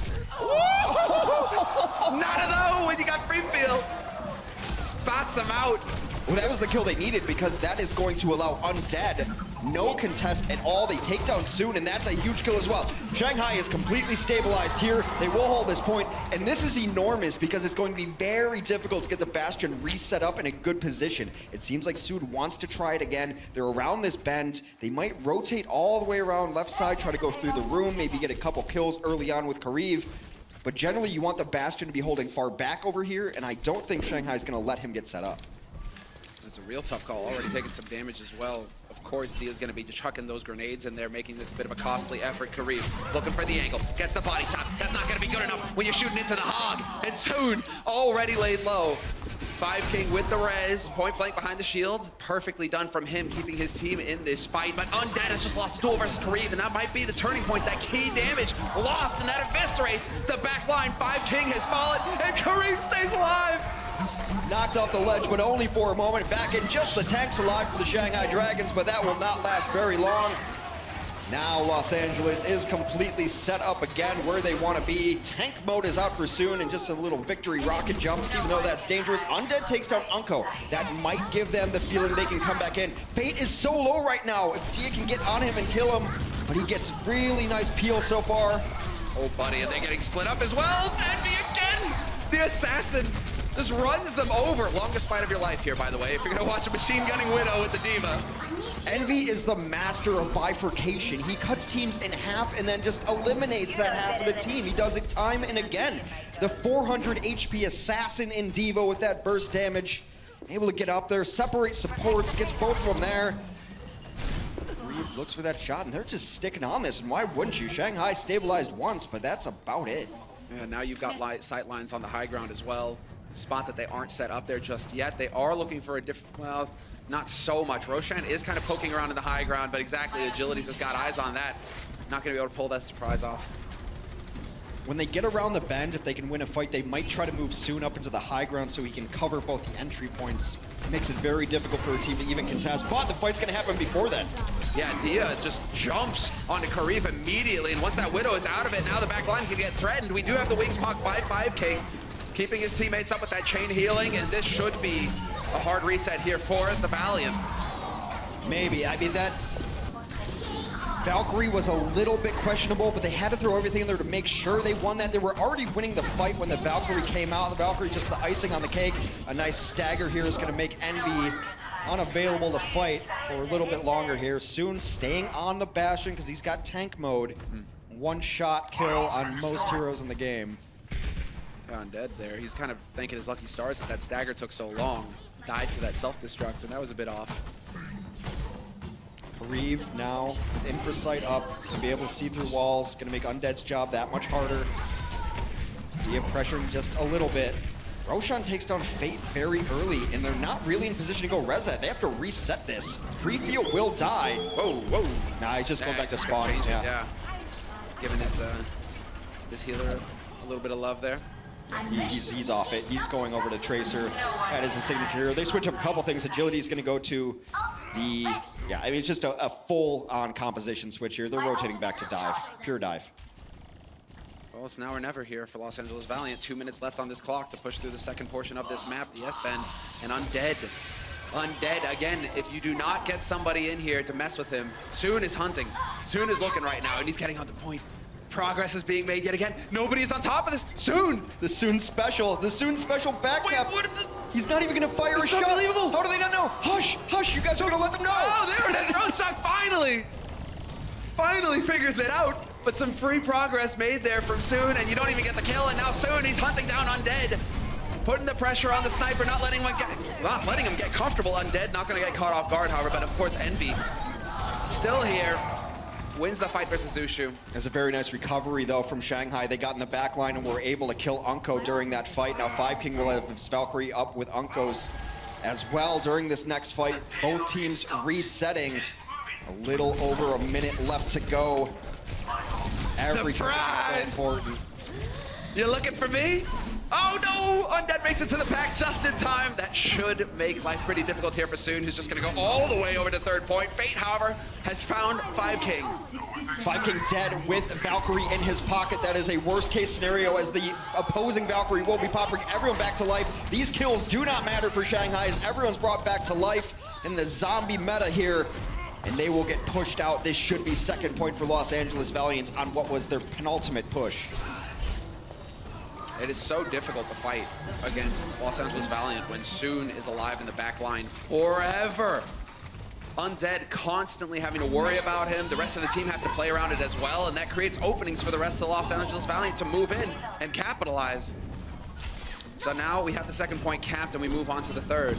Not a though when you got free field. Spots him out. Well, that was the kill they needed because that is going to allow Undead no contest at all. They take down Soon, and that's a huge kill as well. Shanghai is completely stabilized here. They will hold this point, and this is enormous because it's going to be very difficult to get the Bastion reset up in a good position. It seems like Soon wants to try it again. They're around this bend. They might rotate all the way around left side, try to go through the room, maybe get a couple kills early on with Kariv. But generally, you want the Bastion to be holding far back over here, and I don't think Shanghai is going to let him get set up. That's a real tough call. Already taking some damage as well. Of course, Dia's going to be chucking those grenades in there, making this a bit of a costly effort. Kariv looking for the angle. Gets the body shot. That's not going to be good enough when you're shooting into the hog. And Soon already laid low. 5 King with the res. Point blank behind the shield. Perfectly done from him, keeping his team in this fight. But Undead has just lost duel versus Kariv, and that might be the turning point. That key damage lost, and that eviscerates the back line. 5 King has fallen, and Kariv stays alive. Knocked off the ledge, but only for a moment. Back in just the tanks alive for the Shanghai Dragons, but that will not last very long. Now Los Angeles is completely set up again where they want to be. Tank mode is out for Soon, and just a little victory rocket jumps, even though that's dangerous. Undead takes down Unko. That might give them the feeling they can come back in. Fate is so low right now. If Dia can get on him and kill him, but he gets really nice peel so far. Oh, buddy, and they're getting split up as well. Envy again! The assassin just runs them over. Longest fight of your life here, by the way, if you're going to watch a machine gunning Widow with the Diva. Envy is the master of bifurcation. He cuts teams in half and then just eliminates that half of the team. He does it time and again. The 400 HP assassin in Diva with that burst damage. Able to get up there, separate supports, gets both of them there. Reeve looks for that shot, and they're just sticking on this, and why wouldn't you? Shanghai stabilized once, but that's about it. Yeah, now you've got sight lines on the high ground as well. Spot that they aren't set up there just yet. They are looking for a different, well, not so much. Roshan is kind of poking around in the high ground, but exactly, Agility's has got eyes on that. Not going to be able to pull that surprise off. When they get around the bend, if they can win a fight, they might try to move Soon up into the high ground so he can cover both the entry points. It makes it very difficult for a team to even contest, but the fight's going to happen before then. Yeah, Dia just jumps onto Kariv immediately, and once that Widow is out of it, now the back line can get threatened. We do have the wings pocked by 5K, keeping his teammates up with that chain healing, and this should be a hard reset here for the Valiant. Maybe. I mean, that Valkyrie was a little bit questionable, but they had to throw everything in there to make sure they won that. They were already winning the fight when the Valkyrie came out. The Valkyrie just the icing on the cake. A nice stagger here is going to make Envy unavailable to fight for a little bit longer here. Soon staying on the Bastion because he's got tank mode. One-shot kill on most heroes in the game. Undead there. He's kind of thanking his lucky stars that stagger took so long. Died for that self-destruct, and that was a bit off. Kariv now with infra sight up, to be able to see through walls, gonna make Undead's job that much harder. Dia pressuring just a little bit. Roshan takes down Fate very early, and they're not really in position to go reset. They have to reset this. Free will die. Whoa, whoa. Nah, he's just going back to spawn. Yeah. Giving his healer a little bit of love there. He's off it. He's going over to Tracer. That is his signature. They switch up a couple things. Agility is going to go to the... Yeah, I mean, it's just a full-on composition switch here. They're rotating back to dive. Pure dive. Well, it's now or never here for Los Angeles Valiant. 2 minutes left on this clock to push through the second portion of this map. The S-Bend and Undead. Undead, again, if you do not get somebody in here to mess with him, Soon is hunting. Soon is looking right now, and he's getting on the point. Progress is being made yet again. Nobody is on top of this. Soon! The Soon special back cap. He's not even gonna fire a shot. Unbelievable. How do they not know? Hush, hush, you guys are gonna let them know. Oh, there it is. Roadstock finally figures it out. But some free progress made there from Soon, and you don't even get the kill, and now Soon, he's hunting down Undead. Putting the pressure on the sniper, not letting him get comfortable. Undead not gonna get caught off guard, however, but of course Envy still here. Wins the fight versus Zushu. There's a very nice recovery, though, from Shanghai. They got in the back line and were able to kill Unko during that fight. Now, 5King will have his Valkyrie up with Unko's as well during this next fight. Both teams resetting. A little over a minute left to go. Everything is so important. You looking for me? Oh no! Undead makes it to the pack just in time. That should make life pretty difficult here for Soon, who's just gonna go all the way over to third point. Fate, however, has found 5King. 5King dead with Valkyrie in his pocket. That is a worst case scenario as the opposing Valkyrie will be popping everyone back to life. These kills do not matter for Shanghai as everyone's brought back to life in the zombie meta here. And they will get pushed out. This should be second point for Los Angeles Valiant on what was their penultimate push. It is so difficult to fight against Los Angeles Valiant when Soon is alive in the back line forever. Undead constantly having to worry about him. The rest of the team have to play around it as well, and that creates openings for the rest of Los Angeles Valiant to move in and capitalize. So now we have the second point capped and we move on to the third.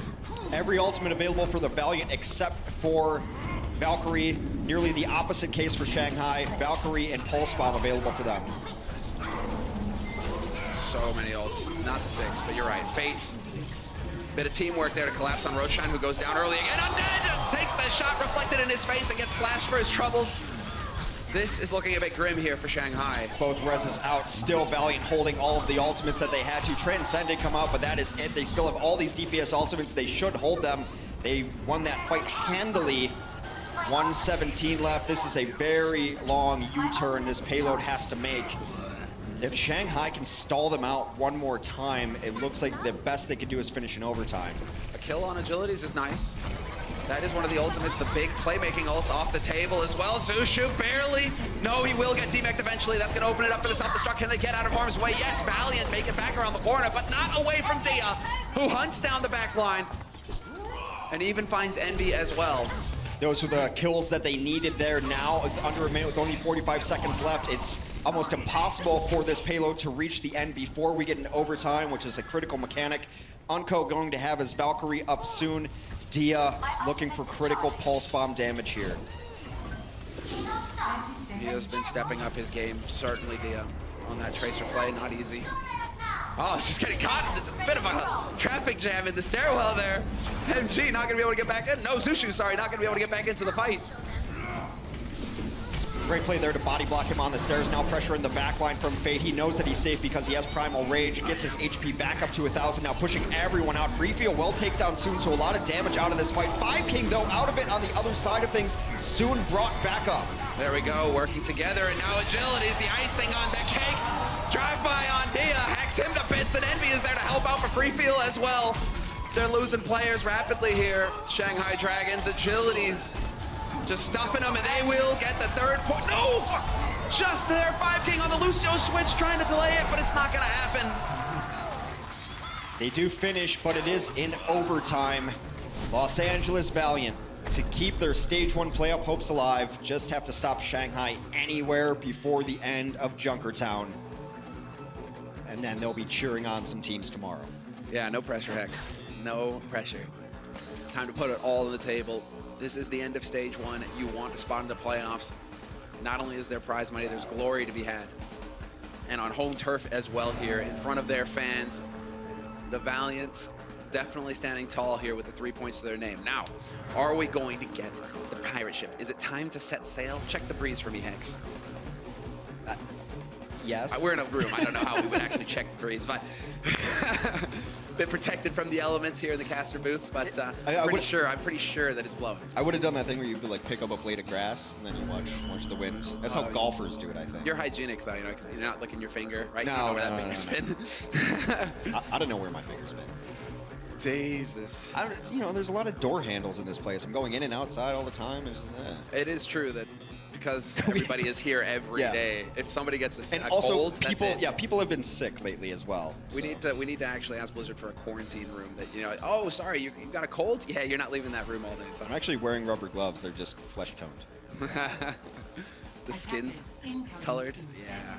Every ultimate available for the Valiant except for Valkyrie. Nearly the opposite case for Shanghai. Valkyrie and Pulse Bomb available for them. So many ults, not the 6, but you're right. Fate, bit of teamwork there to collapse on Roshan, who goes down early again. Undead takes the shot reflected in his face and gets slashed for his troubles. This is looking a bit grim here for Shanghai. Both reses out, still Valiant holding all of the ultimates that they had to. Transcendent come out, but that is it. They still have all these DPS ultimates. They should hold them. They won that fight handily. 117 left. This is a very long U-turn this payload has to make. If Shanghai can stall them out one more time, it looks like the best they could do is finish in overtime. A kill on Agilities is nice. That is one of the ultimates, the big playmaking ult off the table as well. Zushu barely. No, he will get demeched eventually. That's going to open it up for the self-destruct. Can they get out of harm's way? Yes, Valiant make it back around the corner, but not away from Dia, who hunts down the back line and even finds Envy as well. Those are the kills that they needed there. Now, under a minute with only 45 seconds left, it's almost impossible for this payload to reach the end before we get into overtime, which is a critical mechanic. Unko going to have his Valkyrie up soon. Dia looking for critical pulse bomb damage here. Dia's been stepping up his game, certainly Dia, on that Tracer play, not easy. Oh, just getting caught. It's a bit of a traffic jam in the stairwell there. MG not gonna be able to get back in. No, Zushu, sorry, not gonna be able to get back into the fight. Great play there to body block him on the stairs. Now pressure in the back line from Fate. He knows that he's safe because he has Primal Rage. Gets his HP back up to 1,000. Now pushing everyone out. Freefield will take down Soon, so a lot of damage out of this fight. 5King, though, out of it on the other side of things. Soon brought back up. There we go, working together, and now Agility is the icing on the cake. Drive-by on Dia, hacks him to bits, and Envy is there to help out for Freefield as well. They're losing players rapidly here. Shanghai Dragons, Agilities just stuffing them, and they will get the third point. No! Just there, 5King on the Lucio switch, trying to delay it, but it's not gonna happen. They do finish, but it is in overtime. Los Angeles Valiant, to keep their Stage 1 playoff hopes alive, just have to stop Shanghai anywhere before the end of Junkertown. And then they'll be cheering on some teams tomorrow. Yeah, no pressure, Hex. No pressure. Time to put it all on the table. This is the end of Stage 1. You want to spot in the playoffs. Not only is there prize money, there's glory to be had. and on home turf as well here in front of their fans. The Valiant definitely standing tall here with the 3 points to their name. Now, are we going to get the pirate ship? Is it time to set sail? Check the breeze for me, Hex. Yes. We're in a room. I don't know how we would actually check the breeze, but bit protected from the elements here in the caster booth, but I'm pretty sure that it's blowing. I would have done that thing where you could like pick up a blade of grass and then you watch the wind. That's how golfers do it, I think. You're hygienic though, you know, because you're not licking your finger, right? No, you know where that finger's been. I don't know where my finger's been. Jesus. You know, there's a lot of door handles in this place. I'm going in and outside all the time. It's just, It is true that because everybody is here every day. If somebody gets a also cold, people, that's it. people have been sick lately as well. We need to actually ask Blizzard for a quarantine room that, you know, oh, sorry, you got a cold? Yeah, you're not leaving that room all day. So. I'm actually wearing rubber gloves. They're just flesh toned. The skin colored? Yeah.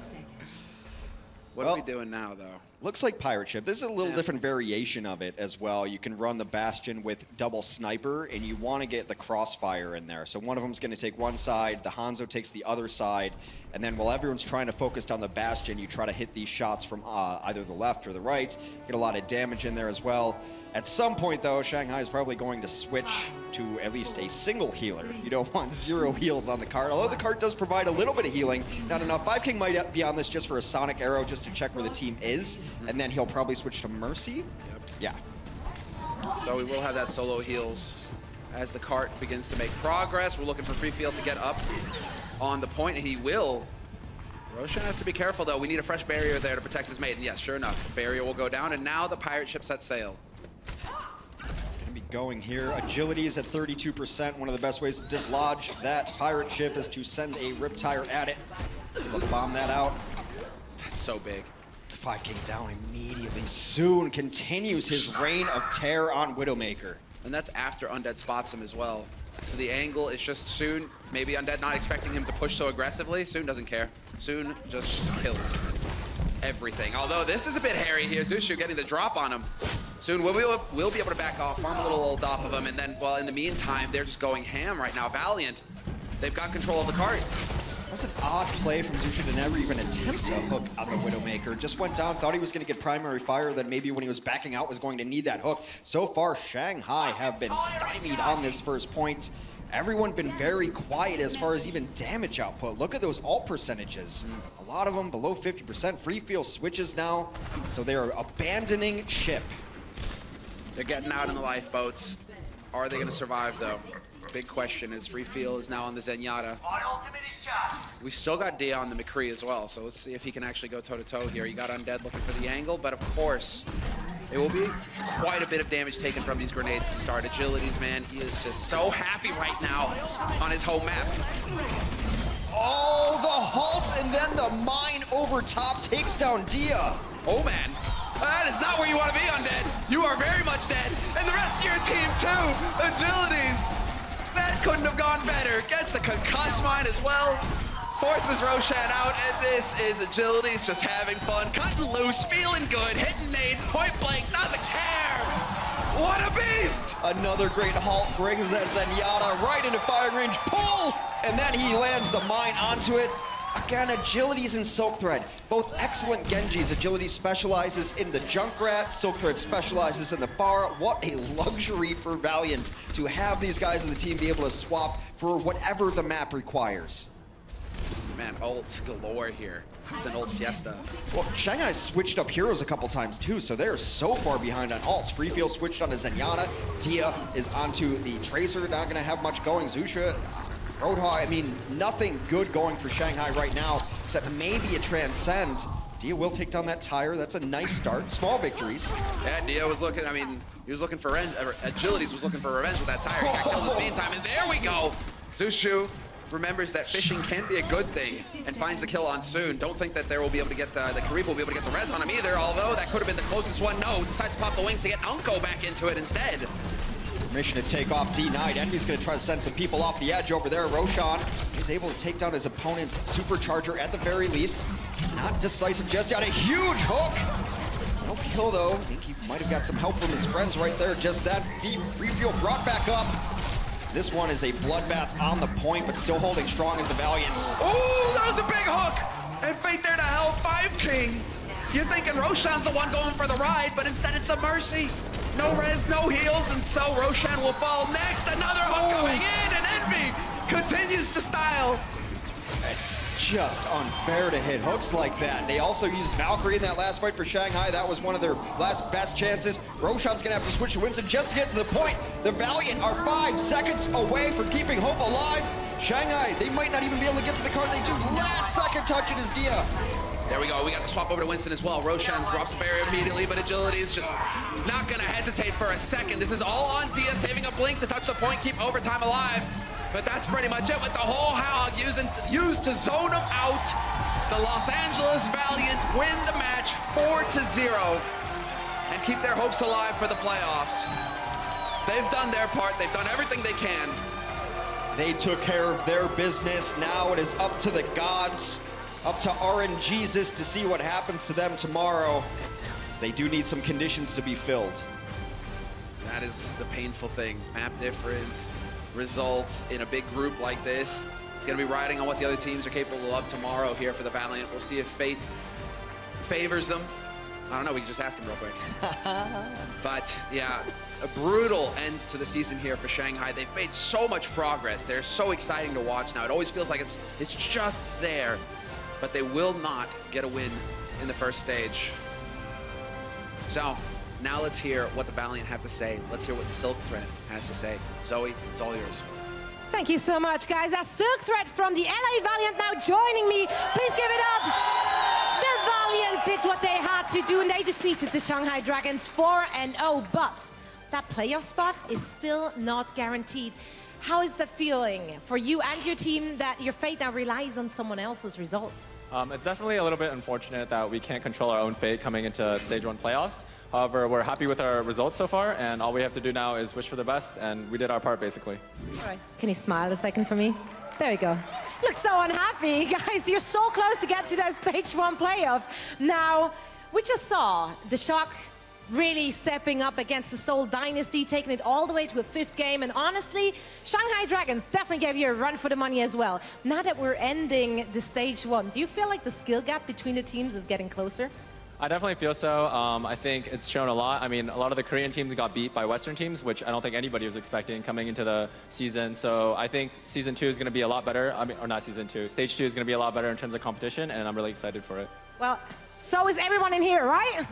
What are we doing now, though? Looks like pirate ship. This is a little different variation of it as well. You can run the Bastion with double sniper, and you want to get the crossfire in there. So one of them's going to take one side, the Hanzo takes the other side, and then while everyone's trying to focus on the Bastion, you try to hit these shots from either the left or the right. Get a lot of damage in there as well. At some point, though, Shanghai is probably going to switch to at least a single healer. You don't want 0 heals on the card, although the card does provide a little bit of healing. Not enough. 5 King might be on this just for a Sonic Arrow, just to check where the team is, and then he'll probably switch to Mercy. Yep. Yeah. So we will have that solo heals as the cart begins to make progress. We're looking for Free Field to get up on the point, and he will. Roshan has to be careful, though. We need a fresh barrier there to protect his mate, and yes, sure enough, the barrier will go down, and now the pirate ship sets sail. Going here. Agility is at 32%. One of the best ways to dislodge that pirate ship is to send a Riptire at it. Let's bomb that out. That's so big. 5 King down immediately. Soon continues his reign of terror on Widowmaker. And that's after Undead spots him as well. So the angle is just Soon, maybe Undead not expecting him to push so aggressively. Soon doesn't care. Soon just kills everything. Although this is a bit hairy here. Zushu getting the drop on him. Soon we'll be able to back off, farm a little ult off of him, and then, well, in the meantime, they're just going ham right now. Valiant, they've got control of the cart. That was an odd play from Zushu to never even attempt a hook on the Widowmaker. Just went down, thought he was going to get primary fire, then maybe when he was backing out was going to need that hook. So far, Shanghai have been stymied on this first point. Everyone been very quiet as far as even damage output. Look at those ult percentages. A lot of them below 50%. Free Field switches now, so they are abandoning ship. They're getting out in the lifeboats. Are they going to survive, though? Big question is Free Field is now on the Zenyatta. We still got Dia on the McCree as well, so let's see if he can actually go toe-to-toe here. You got Undead looking for the angle, but of course, it will be quite a bit of damage taken from these grenades to start. Agilities, man, he is just so happy right now on his home map. Oh, the halt and then the mine over top takes down Dia. Oh, man. That is not where you want to be, Undead. You are very much dead. And the rest of your team, too. Agilities. That couldn't have gone better. Gets the concuss mine as well. Forces Roshan out, and this is Agilities just having fun. Cutting loose, feeling good, hitting nades, point blank, doesn't care. What a beast. Another great halt brings that Zenyatta right into firing range. Pull! And then he lands the mine onto it. Again, Agilities and Silk Thread, both excellent Genjis. Agility specializes in the Junkrat, Silk Thread specializes in the Pharah. What a luxury for Valiant to have these guys in the team be able to swap for whatever the map requires. Man, ults galore here. It's an ult fiesta. Well, Shanghai switched up heroes a couple times too, so they're so far behind on ults. Free Field switched on to Zenyatta. Dia is onto the Tracer, not going to have much going. Zusha, Roadhog, I mean, nothing good going for Shanghai right now, except maybe a Transcend. Dia will take down that tire. That's a nice start. Small victories. Yeah, Dia was looking, I mean, he was looking for revenge. Agilities was looking for revenge with that tire. He got killed in the meantime, and there we go. Zushu remembers that fishing can be a good thing and finds the kill on Soon. Don't think that there will be able to get the Karib will be able to get the res on him either, although that could have been the closest one. No, decides to pop the wings to get Unko back into it instead. Mission to take off denied. Envy's going to try to send some people off the edge over there. Roshan is able to take down his opponent's supercharger at the very least. Not decisive just yet. A huge hook. No kill though. I think he might have got some help from his friends right there. Just that. Free Field brought back up. This one is a bloodbath on the point, but still holding strong as the Valiants. Oh, that was a big hook. And Fate there to hell 5 King. You're thinking Roshan's the one going for the ride, but instead it's the Mercy. No res, no heals, and so Roshan will fall next. Another hook going in, and Envy continues to style. It's just unfair to hit hooks like that. They also used Valkyrie in that last fight for Shanghai. That was one of their last best chances. Roshan's gonna have to switch to Winston just to get to the point. The Valiant are 5 seconds away from keeping hope alive. Shanghai, they might not even be able to get to the card. They do last second touch it is Dia. There we go. We got the swap over to Winston as well. Roshan drops the barrier immediately, but Agility is just not going to hesitate for a second. This is all on Dia, saving a blink to touch the point, keep overtime alive. But that's pretty much it with the whole hog used to zone him out. The Los Angeles Valiant win the match 4-0 and keep their hopes alive for the playoffs. They've done their part. They've done everything they can. They took care of their business. Now it is up to the gods, up to RNGesus to see what happens to them tomorrow. They do need some conditions to be filled. That is the painful thing. Map difference, results in a big group like this. It's going to be riding on what the other teams are capable of tomorrow here for the Valiant. We'll see if Fate favors them. I don't know, we can just ask him real quick. But yeah, a brutal end to the season here for Shanghai. They've made so much progress. They're so exciting to watch now. It always feels like it's just there, but they will not get a win in the first stage. So now let's hear what the Valiant have to say. Let's hear what Silk Thread has to say. Zoe, it's all yours. Thank you so much, guys. That's Silk Thread from the LA Valiant now joining me. Please give it up. The Valiant did what they had to do, and they defeated the Shanghai Dragons 4-0, but that playoff spot is still not guaranteed. How is that feeling for you and your team that your fate now relies on someone else's results? It's definitely a little bit unfortunate that we can't control our own fate coming into Stage 1 playoffs. However, we're happy with our results so far, and all we have to do now is wish for the best, and we did our part, basically. All right. Can you smile a second for me? There you go. You look so unhappy. Guys, you're so close to get to those Stage 1 playoffs. Now, we just saw the Shock really stepping up against the Seoul Dynasty, taking it all the way to a 5th game. And honestly, Shanghai Dragons definitely gave you a run for the money as well. Now that we're ending the Stage 1, do you feel like the skill gap between the teams is getting closer? I definitely feel so. I think it's shown a lot. I mean, a lot of the Korean teams got beat by Western teams, which I don't think anybody was expecting coming into the season. So I think Season 2 is going to be a lot better. I mean, or not Season 2. Stage 2 is going to be a lot better in terms of competition, and I'm really excited for it. Well, so is everyone in here, right?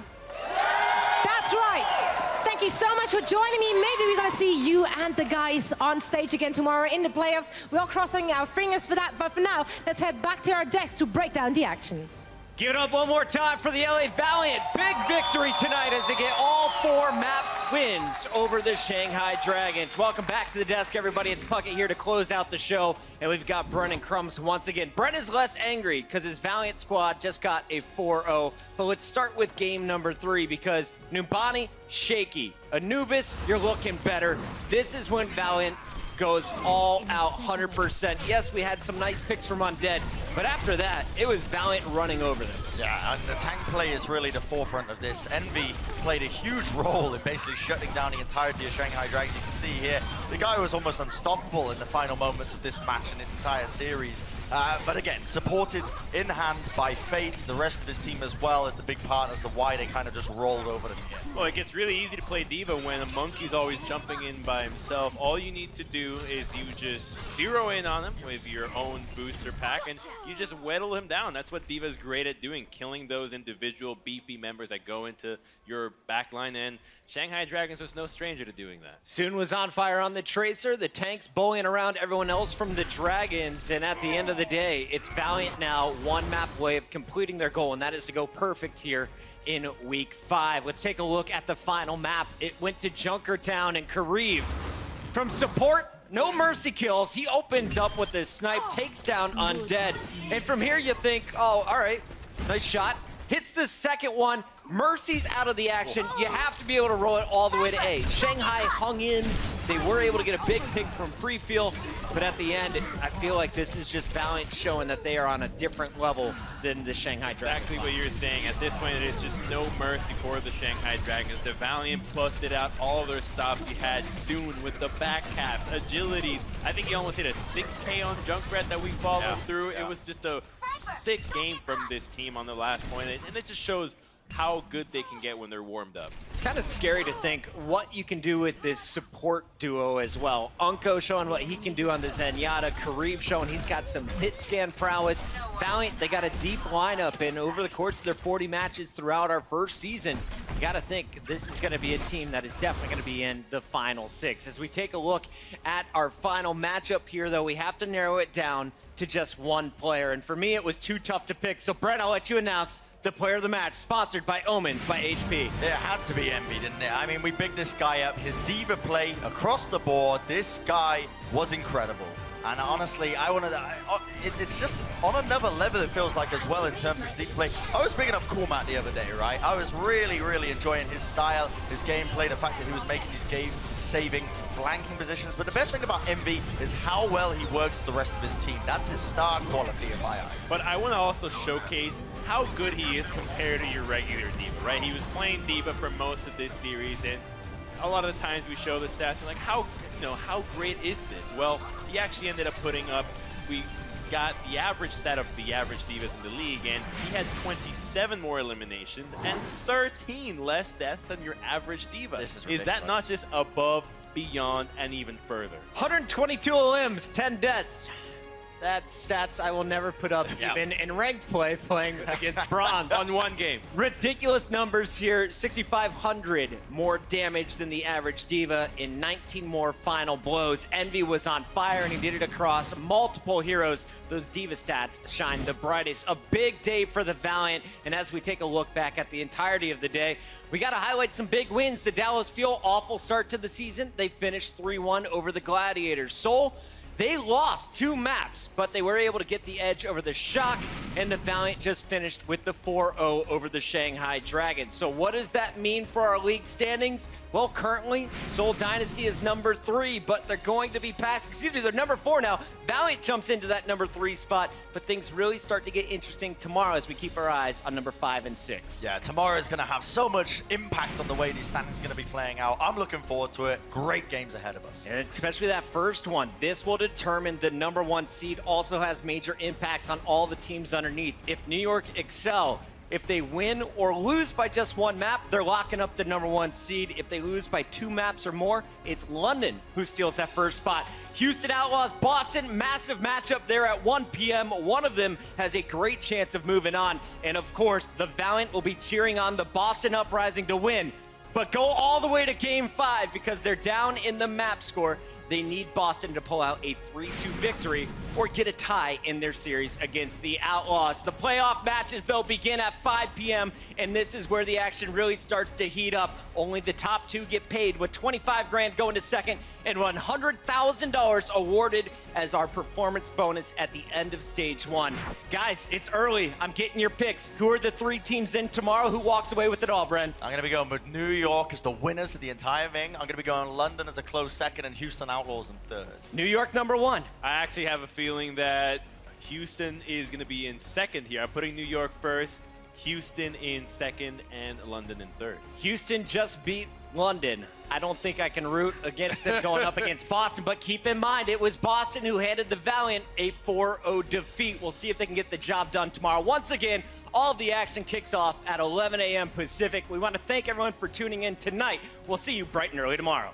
That's right. Thank you so much for joining me. Maybe we're going to see you and the guys on stage again tomorrow in the playoffs. We're all crossing our fingers for that. But for now, let's head back to our decks to break down the action. Give it up one more time for the LA Valiant. Big victory tonight as they get all 4 map wins over the Shanghai Dragons. Welcome back to the desk, everybody. It's Puckett here to close out the show. And we've got Brennan Crumbs once again. Brennan is less angry because his Valiant squad just got a 4-0. But let's start with game number 3 because Numbani, shaky. Anubis, you're looking better. This is when Valiant goes all out 100%. Yes, we had some nice picks from Undead, but after that, it was Valiant running over them. Yeah, and the tank play is really the forefront of this. Envy played a huge role in basically shutting down the entirety of Shanghai Dragons. You can see here, the guy was almost unstoppable in the final moments of this match and his entire series. But again, supported in hand by Fate, the rest of his team as well as the big partners, the why they kind of just rolled over them. Well, it gets really easy to play Diva when a monkey's always jumping in by himself. All you need to do is you just zero in on him with your own booster pack and you just whittle him down. That's what Diva's great at doing, killing those individual beefy members that go into your backline, and Shanghai Dragons was no stranger to doing that. Soon was on fire on the Tracer, the tanks bullying around everyone else from the Dragons, and at the end of the day, it's Valiant now 1 map away of completing their goal, and that is to go perfect here in Week 5. Let's take a look at the final map. It went to Junkertown, and Kareev from support, no mercy kills. He opens up with his snipe, takes down Undead, and from here you think, oh, all right, nice shot. Hits the second one. Mercy's out of the action. You have to be able to roll it all the way to A. Shanghai hung in. They were able to get a big pick from Freefield, but at the end, I feel like this is just Valiant showing that they are on a different level than the Shanghai Dragons. Exactly what you're saying. At this point, it is just no mercy for the Shanghai Dragons. The Valiant busted out all of their stops. He had Soon with the back cap, agility. I think he almost hit a 6K on Junkrat that we followed through. It was just a sick game from this team on the last point, and it just shows how good they can get when they're warmed up. It's kind of scary to think what you can do with this support duo as well. Unko showing what he can do on the Zenyatta. Karib showing he's got some hit stand prowess. Valiant, they got a deep lineup, and over the course of their 40 matches throughout our first season, you got to think this is going to be a team that is definitely going to be in the final 6. As we take a look at our final matchup here, though, we have to narrow it down to just one player. And for me, it was too tough to pick. So, Brent, I'll let you announce the player of the match, sponsored by Omen by HP. It had to be Envy, didn't it? I mean, we picked this guy up. His diva play across the board. This guy was incredible. And honestly, it's just on another level, it feels like, as well, in terms of deep play. I was picking up Coolmat the other day, right? I was really, really enjoying his style, his gameplay, the fact that he was making these game-saving flanking positions. But the best thing about Envy is how well he works with the rest of his team. That's his star quality in my eyes. But I want to also showcase how good he is compared to your regular diva, right? He was playing diva for most of this series, and a lot of the times we show the stats and like, how great is this? Well, he actually ended up putting up, we got the average stat of the average divas in the league, and he had 27 more eliminations and 13 less deaths than your average diva. This is ridiculous. Is that not just above, beyond, and even further? 122 elims, 10 deaths. That's stats I will never put up even in ranked play, playing against Braun on one game. Ridiculous numbers here. 6,500 more damage than the average diva in 19 more final blows. Envy was on fire, and he did it across multiple heroes. Those diva stats shine the brightest. A big day for the Valiant, and as we take a look back at the entirety of the day, we got to highlight some big wins. The Dallas Fuel, awful start to the season. They finished 3-1 over the Gladiators. Seoul, they lost 2 maps, but they were able to get the edge over the Shock, and the Valiant just finished with the 4-0 over the Shanghai Dragons. So what does that mean for our league standings? Well, currently, Seoul Dynasty is number 3, but they're going to be passed, they're number 4 now. Valiant jumps into that number 3 spot, but things really start to get interesting tomorrow as we keep our eyes on number 5 and 6. Yeah, tomorrow is going to have so much impact on the way these standings are going to be playing out. I'm looking forward to it. Great games ahead of us. And especially that first one. This will determine the number 1 seed. Also has major impacts on all the teams underneath. If New York excel, if they win or lose by just 1 map, they're locking up the number 1 seed. If they lose by 2 maps or more, it's London who steals that first spot. Houston Outlaws, Boston, massive matchup there at 1 p.m. One of them has a great chance of moving on. And of course, the Valiant will be cheering on the Boston Uprising to win, but go all the way to Game 5 because they're down in the map score. They need Boston to pull out a 3-2 victory or get a tie in their series against the Outlaws. The playoff matches, though, begin at 5 p.m., and this is where the action really starts to heat up. Only the top 2 get paid, with $25 grand going to second and $100,000 awarded as our performance bonus at the end of stage 1. Guys, it's early. I'm getting your picks. Who are the 3 teams in tomorrow? Who walks away with it all, Bren? I'm going to be going with New York as the winners of the entire thing. I'm going to be going London as a close second and Houston Outlaws in third. New York number 1. I actually have a feeling that Houston is going to be in second here. I'm putting New York first, Houston in second, and London in third. Houston just beat London. I don't think I can root against them going up against Boston, but keep in mind, it was Boston who handed the Valiant a 4-0 defeat. We'll see if they can get the job done tomorrow. Once again, all of the action kicks off at 11 a.m. Pacific. We want to thank everyone for tuning in tonight. We'll see you bright and early tomorrow.